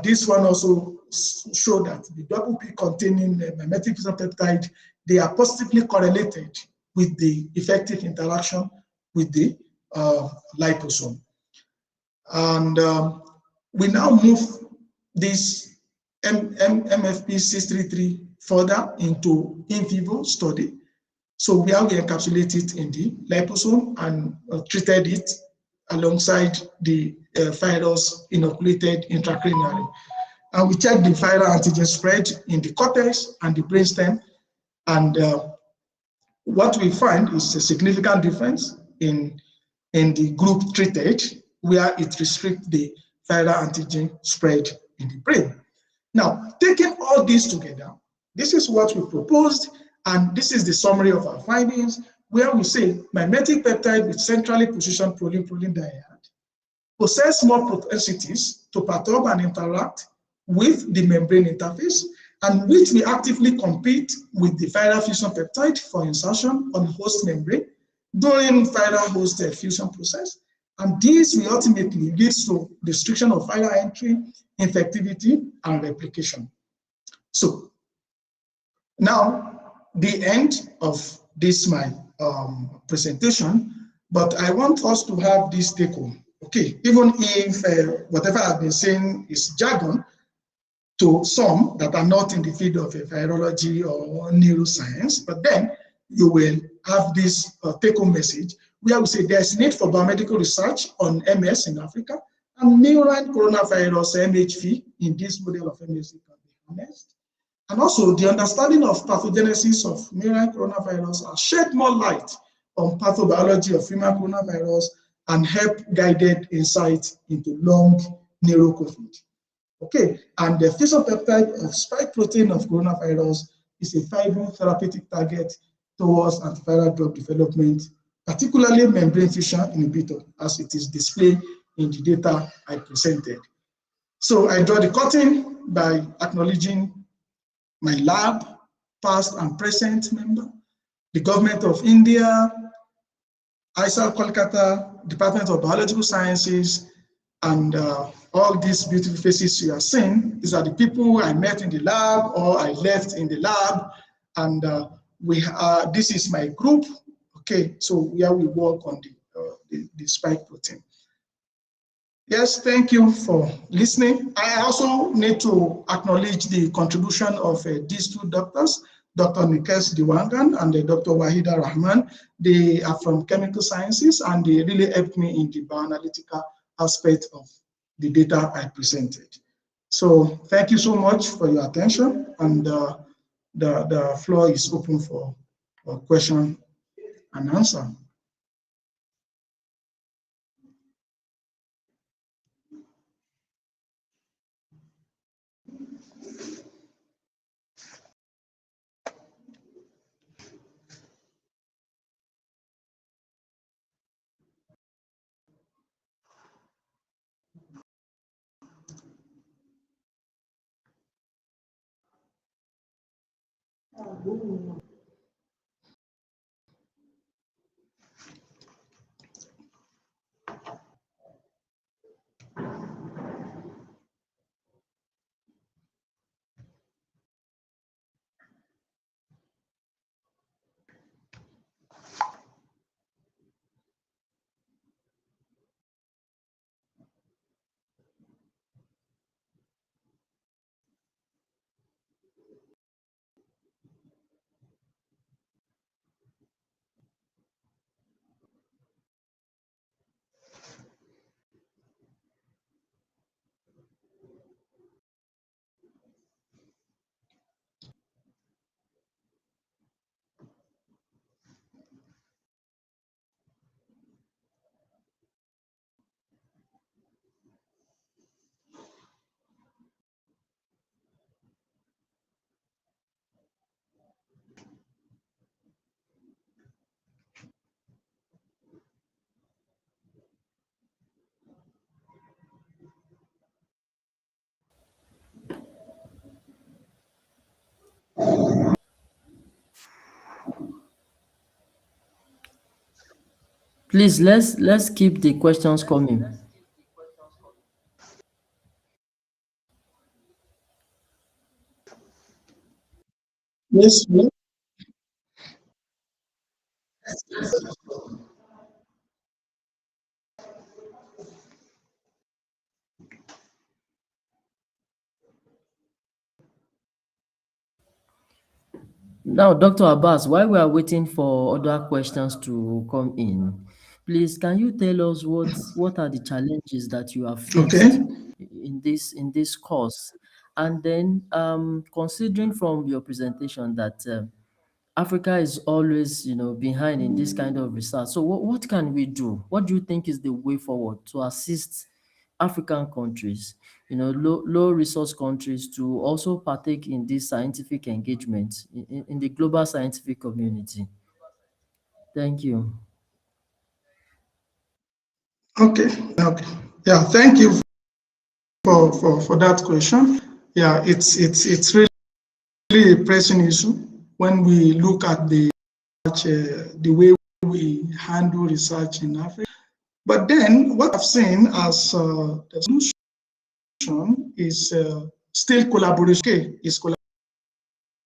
[SPEAKER 3] This one also showed that the double P containing mimetic fusion peptide, they are positively correlated with the effective interaction with the liposome. And we now move this MFP 633 further into in vivo study. So where we encapsulate it in the liposome and treated it alongside the virus inoculated intracranially. And we check the viral antigen spread in the cortex and the brainstem. And what we find is a significant difference in the group treated, where it restricts the viral antigen spread in the brain. Now, taking all this together, this is what we proposed, and this is the summary of our findings, where we say mimetic peptide with centrally positioned proline-proline dyad possess more propensities to perturb and interact with the membrane interface, and which will actively compete with the viral fusion peptide for insertion on host membrane during viral host fusion process. And this will ultimately lead to restriction of viral entry, infectivity, and replication. So now the end of this my presentation, but I want us to have this take home. Okay, even if whatever I've been saying is jargon to some that are not in the field of virology or neuroscience, but then you will have this take-home message where we say there's need for biomedical research on MS in Africa, and murine coronavirus MHV in this model of MS can be harnessed. And also the understanding of pathogenesis of murine coronavirus has shed more light on pathobiology of human coronavirus and help guided insight into long neuro-COVID. Okay, and the fusion peptide of spike protein of coronavirus is a viable therapeutic target towards antiviral drug development, particularly membrane fusion inhibitor, as it is displayed in the data I presented. So I draw the curtain by acknowledging my lab, past and present member, the government of India, INSTAL Kolkata, Department of Biological Sciences, and all these beautiful faces you are seeing. These are the people I met in the lab or I left in the lab, and this is my group. Okay, so where we work on the spike protein. Yes, thank you for listening. I also need to acknowledge the contribution of these two doctors, Dr. Nikes Diwangan and Dr. Wahida Rahman. They are from chemical sciences, and they really helped me in the bioanalytical aspect of the data I presented. So thank you so much for your attention, and the floor is open for question and answer.
[SPEAKER 4] Please, let's keep the questions coming.
[SPEAKER 3] Yes, hello?
[SPEAKER 4] Now, Dr. Abbas, while we are waiting for other questions to come in, please can you tell us what are the challenges that you have
[SPEAKER 3] Okay.
[SPEAKER 4] faced in this course? And then, considering from your presentation that Africa is always, behind in this kind of research. So what can we do? What do you think is the way forward to assist African countries, low resource countries to also partake in this scientific engagement in the global scientific community? Thank you.
[SPEAKER 3] Okay. Okay. Yeah, thank you for that question. Yeah, it's really a pressing issue when we look at the way we handle research in Africa. But then what I've seen as the solution is still collaboration. Okay, is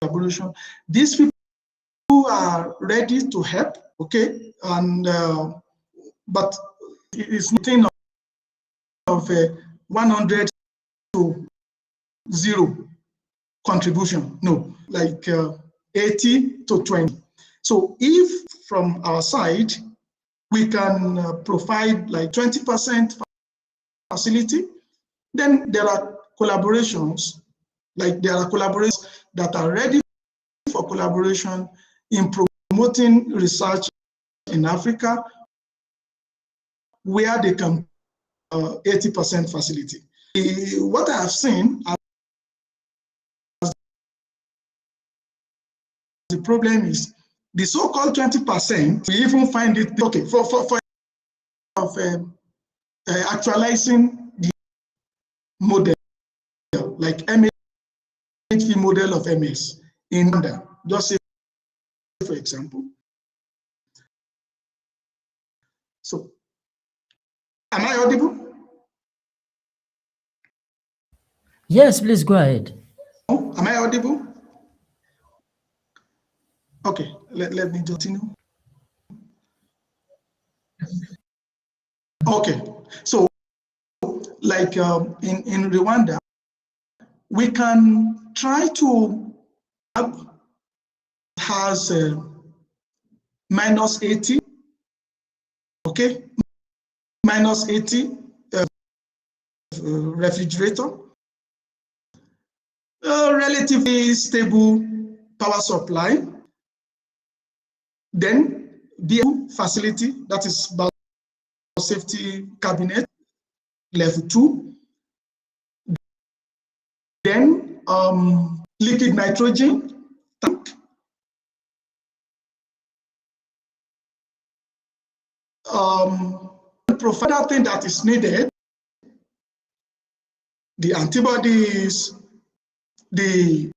[SPEAKER 3] collaboration. These people are ready to help. Okay, and but it's nothing of 100 to 0 contribution. No, like 80 to 20. So if from our side, we can provide like 20% facility, then there are collaborations, that are ready for collaboration in promoting research in Africa, where they can 80% facility. What I have seen as the problem is the so-called 20%. We even find it okay for of actualizing the model, like MHV model of MS in Uganda. Just say, for example. So, am I audible?
[SPEAKER 4] Yes, please go ahead.
[SPEAKER 3] Oh, am I audible? Okay, let me continue. Okay, so like in Rwanda, we can try to has minus 80, okay, minus 80 refrigerator, relatively stable power supply, then the facility, that is safety cabinet, level 2, then liquid nitrogen tank, provide that thing that is needed, the antibodies, the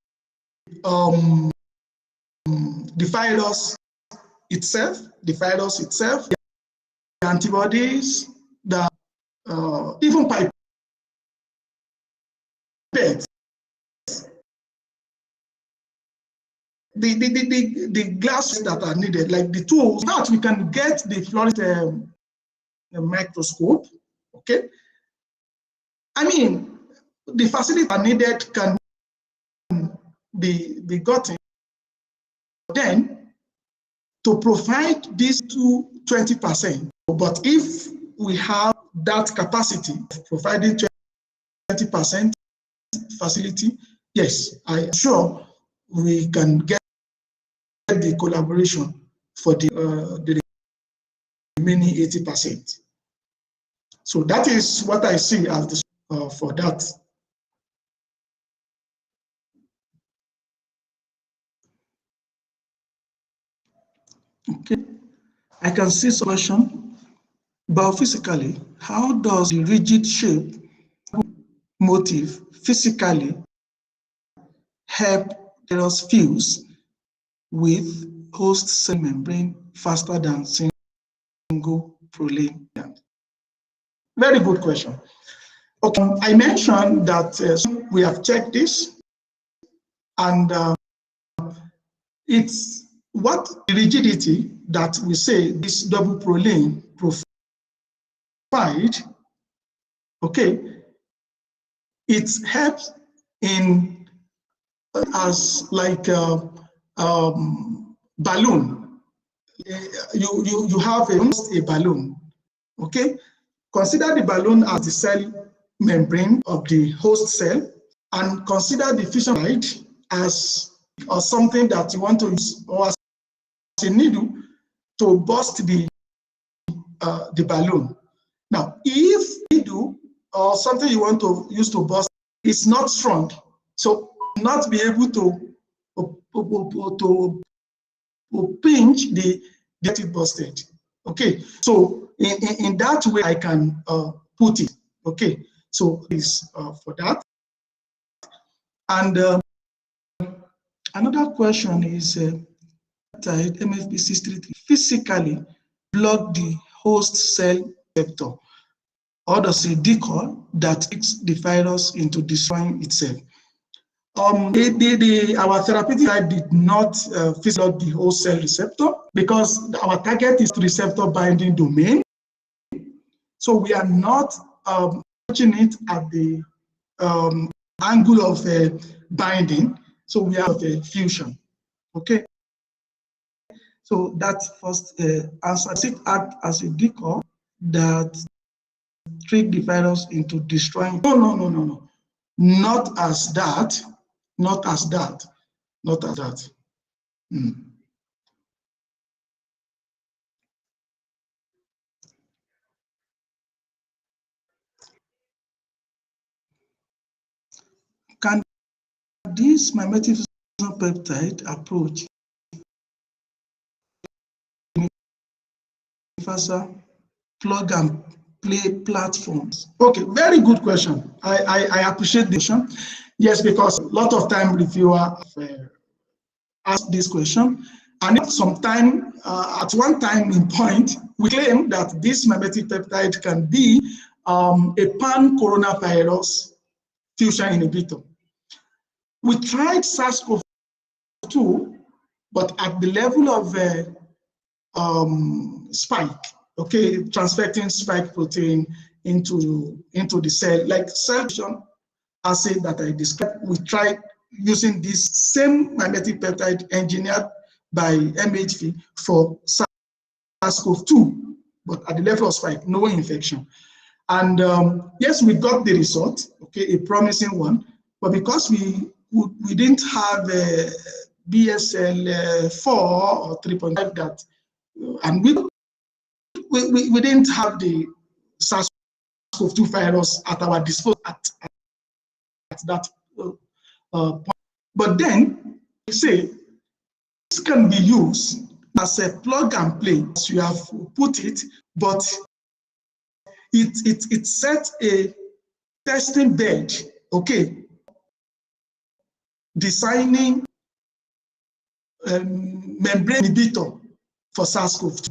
[SPEAKER 3] virus itself, the antibodies, the even pipettes, the glasses that are needed, like the tools that we can get the fluorescent microscope. Okay, I mean the facilities are needed can be gotten. Then to provide this to 20%, but if we have that capacity of providing 20% facility, yes, I'm sure we can get the collaboration for the remaining 80%. So that is what I see as the for that. Okay, I can see some question. Biophysically, how does the rigid shape motif physically help virus fuse with host cell membrane faster than single proline? Very good question. Okay, I mentioned that we have checked this, and it's what rigidity that we say this double proline provide. Okay, it helps in as like a balloon. You have a balloon. Okay, consider the balloon as the cell membrane of the host cell, and consider the fission site as or something that you want to use, or as a needle to burst the balloon. Now, if needle or something you want to use to burst is not strong, so not be able to pinch the get it busted. Okay, so in that way I can put it. Okay, so this for that. And another question is MFP633 physically block the host cell receptor, or does a decoy that takes the virus into destroying itself? Our therapeutic side did not block the host cell receptor because our target is receptor binding domain. So we are not touching it at the angle of binding. So we have a fusion. Okay. So that first answer. It act as a decoy that trick the virus into destroying. No. Not as that. Not as that. Not as that. Can this mimetic peptide approach universal plug and play platforms? Okay, very good question. I appreciate the question. Yes, because a lot of time reviewer ask this question, and sometime at one time in point we claim that this mimetic peptide can be a pan-coronavirus fusion inhibitor. We tried SARS-CoV-2, but at the level of spike, okay, transfecting spike protein into the cell, like cell fusion assay that I described. We tried using this same mimetic peptide engineered by MHV for SARS-CoV-2, but at the level of spike, no infection. And yes, we got the result, okay, a promising one, but because we didn't have a BSL 4 or 3.5 that, and we didn't have the SARS-CoV-2 virus at our disposal at that But then, you say, this can be used as a plug and play, as you have put it, but it sets a testing bed, okay, designing membrane inhibitor for SARS-CoV-2.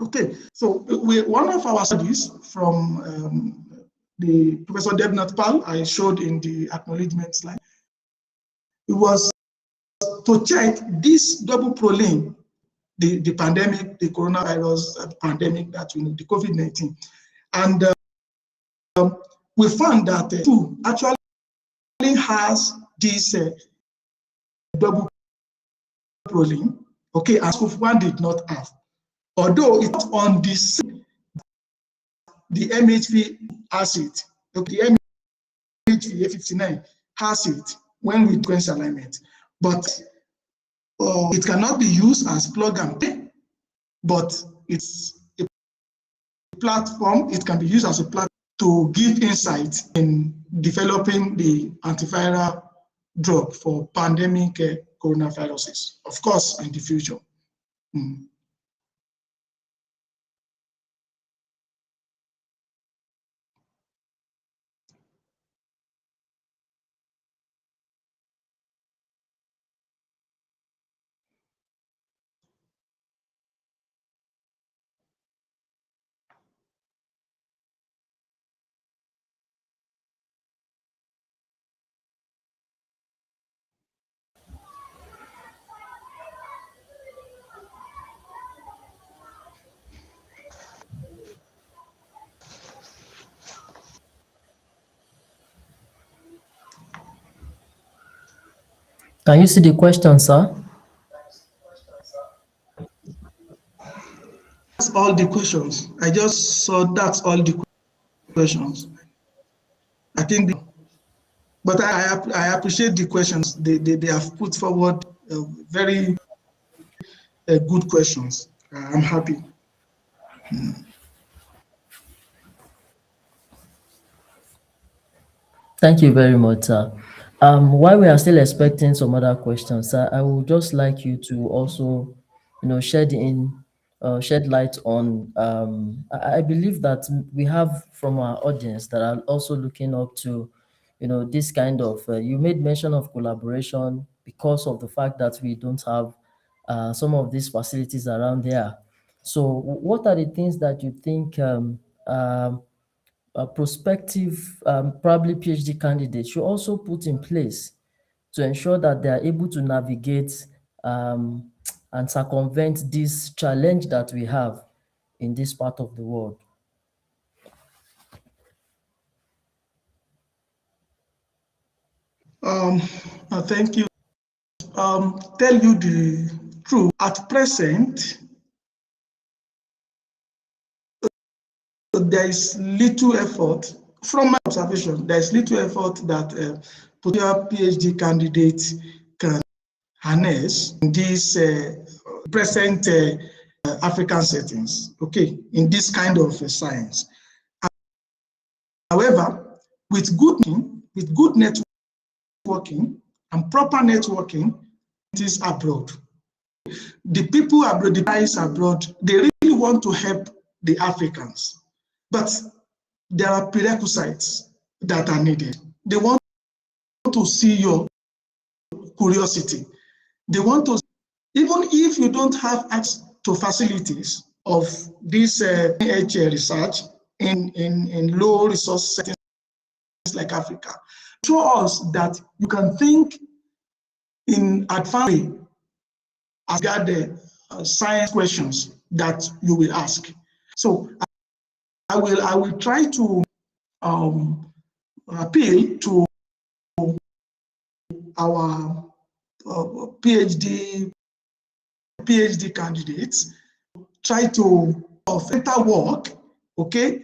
[SPEAKER 3] Okay, so one of our studies from the Professor Devnath Pal I showed in the acknowledgement slide, it was to check this double proline, the pandemic, the coronavirus pandemic that we know, the COVID-19. And we found that 2 actually has this double proline, okay, as SARS-CoV-1 did not have. Although it's on the MHV acid, the MHV A59 has it when we do alignment, but it cannot be used as plug and play, but it's a platform, it can be used as a platform to give insight in developing the antiviral drug for pandemic coronaviruses, of course, in the future.
[SPEAKER 4] Can you see the question, sir?
[SPEAKER 3] That's all the questions. I just saw that's all the questions. I think, but I appreciate the questions. They have put forward very good questions. I'm happy.
[SPEAKER 4] Thank you very much, sir. While we are still expecting some other questions, sir, I would just like you to also, shed light on. I believe that we have from our audience that are also looking up to, this kind of. You made mention of collaboration because of the fact that we don't have some of these facilities around there. So, what are the things that you think? Prospective, probably PhD candidates should also put in place to ensure that they are able to navigate and circumvent this challenge that we have in this part of the world?
[SPEAKER 3] Thank you. Tell you the truth, at present, there is little effort, from my observation, there is little effort that potential PhD candidates can harness in these present African settings, okay, in this kind of science. However, with good networking and proper networking, it is abroad. The people abroad, the guys abroad, they really want to help the Africans. But there are prerequisites that are needed. They want to see your curiosity. They want to, even if you don't have access to facilities of this research in low resource settings like Africa, show us that you can think in advance as regard the science questions that you will ask. So I will try to appeal to our PhD candidates, try to better work, okay,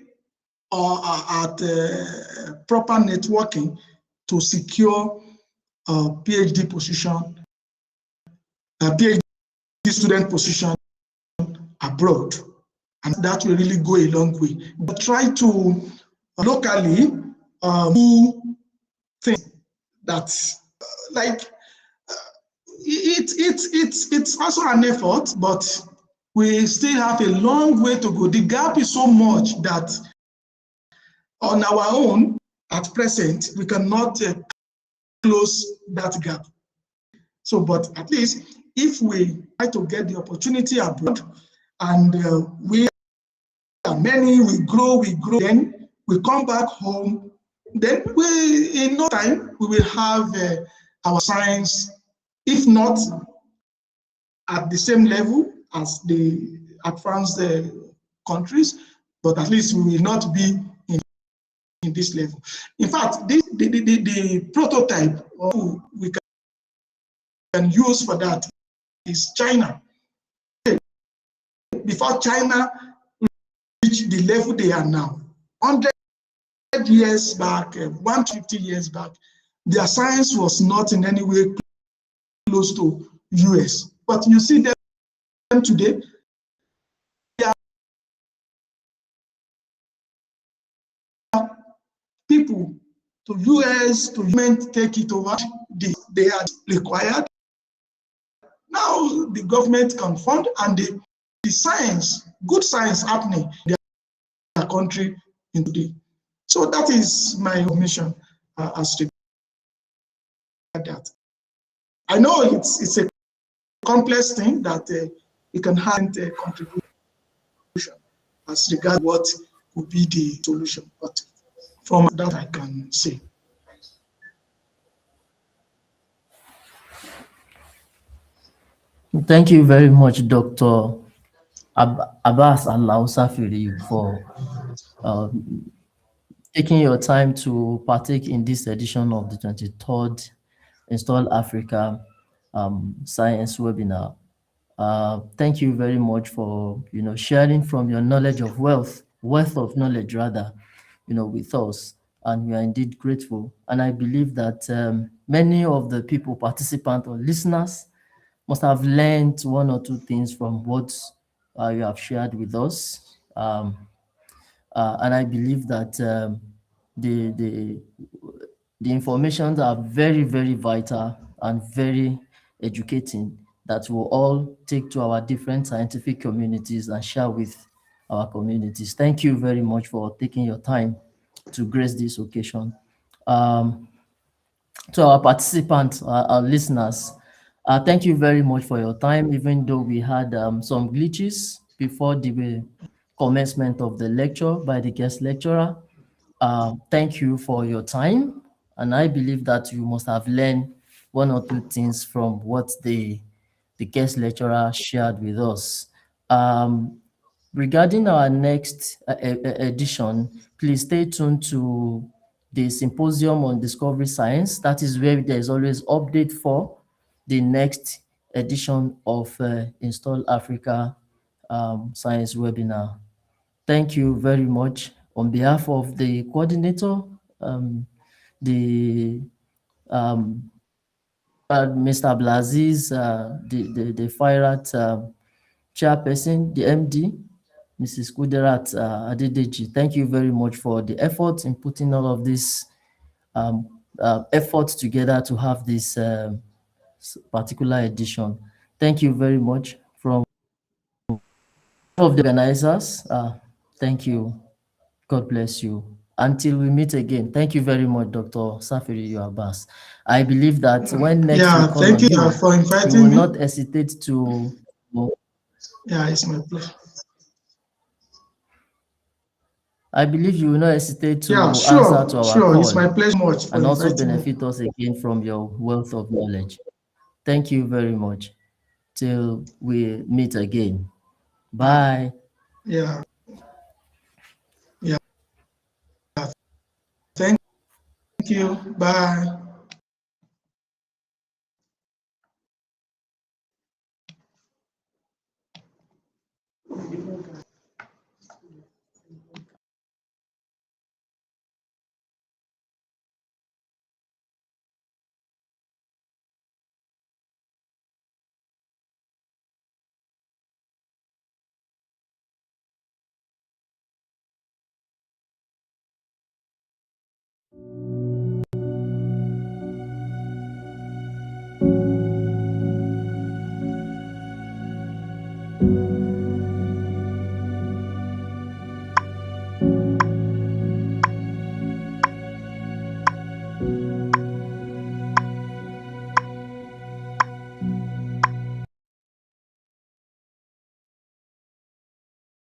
[SPEAKER 3] or at proper networking to secure a PhD position, a PhD student position abroad. And that will really go a long way. But try to locally do things that like it's also an effort, but we still have a long way to go. The gap is so much that on our own, at present, we cannot close that gap. So, but at least if we try to get the opportunity abroad, and we are many, we grow, then we come back home, then we, in no time, we will have our science, if not at the same level as the advanced countries, but at least we will not be in this level. In fact, the prototype we can use for that is China. Before China reached the level they are now, 100 years back, 150 years back, their science was not in any way close to US. But you see them today, they are people to US, to government take it over. They are required. Now the government can fund, and the science, good science happening in their country in today. So that is my mission as to that. I know it's a complex thing that you can have a contribution as regards what would be the solution, but from that I can say.
[SPEAKER 4] Thank you very much, Dr. Abass Alao Safiriyu, for taking your time to partake in this edition of the 23rd INSTAL Africa Science Webinar. Thank you very much for sharing from your knowledge of wealth of knowledge rather, with us, and we are indeed grateful. And I believe that many of the people, participants or listeners, must have learned one or two things from what you have shared with us. And I believe that the information are very, very vital and very educating, that we'll all take to our different scientific communities and share with our communities. Thank you very much for taking your time to grace this occasion. To our participants, our listeners, thank you very much for your time, even though we had some glitches before the commencement of the lecture by the guest lecturer. Thank you for your time, and I believe that you must have learned one or two things from what the guest lecturer shared with us. Regarding our next edition, please stay tuned to the Symposium on Discovery Science. That is where there is always update for the next edition of INSTAL Africa Science Webinar. Thank you very much. On behalf of the coordinator, the Mr. Blaziz, the FIRAT chairperson, the MD, Mrs. Kuderat Adedeji, thank you very much for the effort in putting all of this efforts together to have this particular edition. Thank you very much from all of the organizers. Thank you. God bless you. Until we meet again, thank you very much, Dr. Safiriyu Abass. I believe that when next we call
[SPEAKER 3] thank
[SPEAKER 4] on
[SPEAKER 3] you for
[SPEAKER 4] you
[SPEAKER 3] inviting
[SPEAKER 4] will
[SPEAKER 3] me.
[SPEAKER 4] not hesitate to.
[SPEAKER 3] Yeah, it's my pleasure.
[SPEAKER 4] I believe you will not hesitate to
[SPEAKER 3] Yeah,
[SPEAKER 4] answer to our
[SPEAKER 3] sure.
[SPEAKER 4] call,
[SPEAKER 3] It's my pleasure much for
[SPEAKER 4] and also
[SPEAKER 3] inviting me.
[SPEAKER 4] benefit us again from your wealth of knowledge. Thank you very much. Till we meet again. Bye.
[SPEAKER 3] Yeah. Thank you. Bye.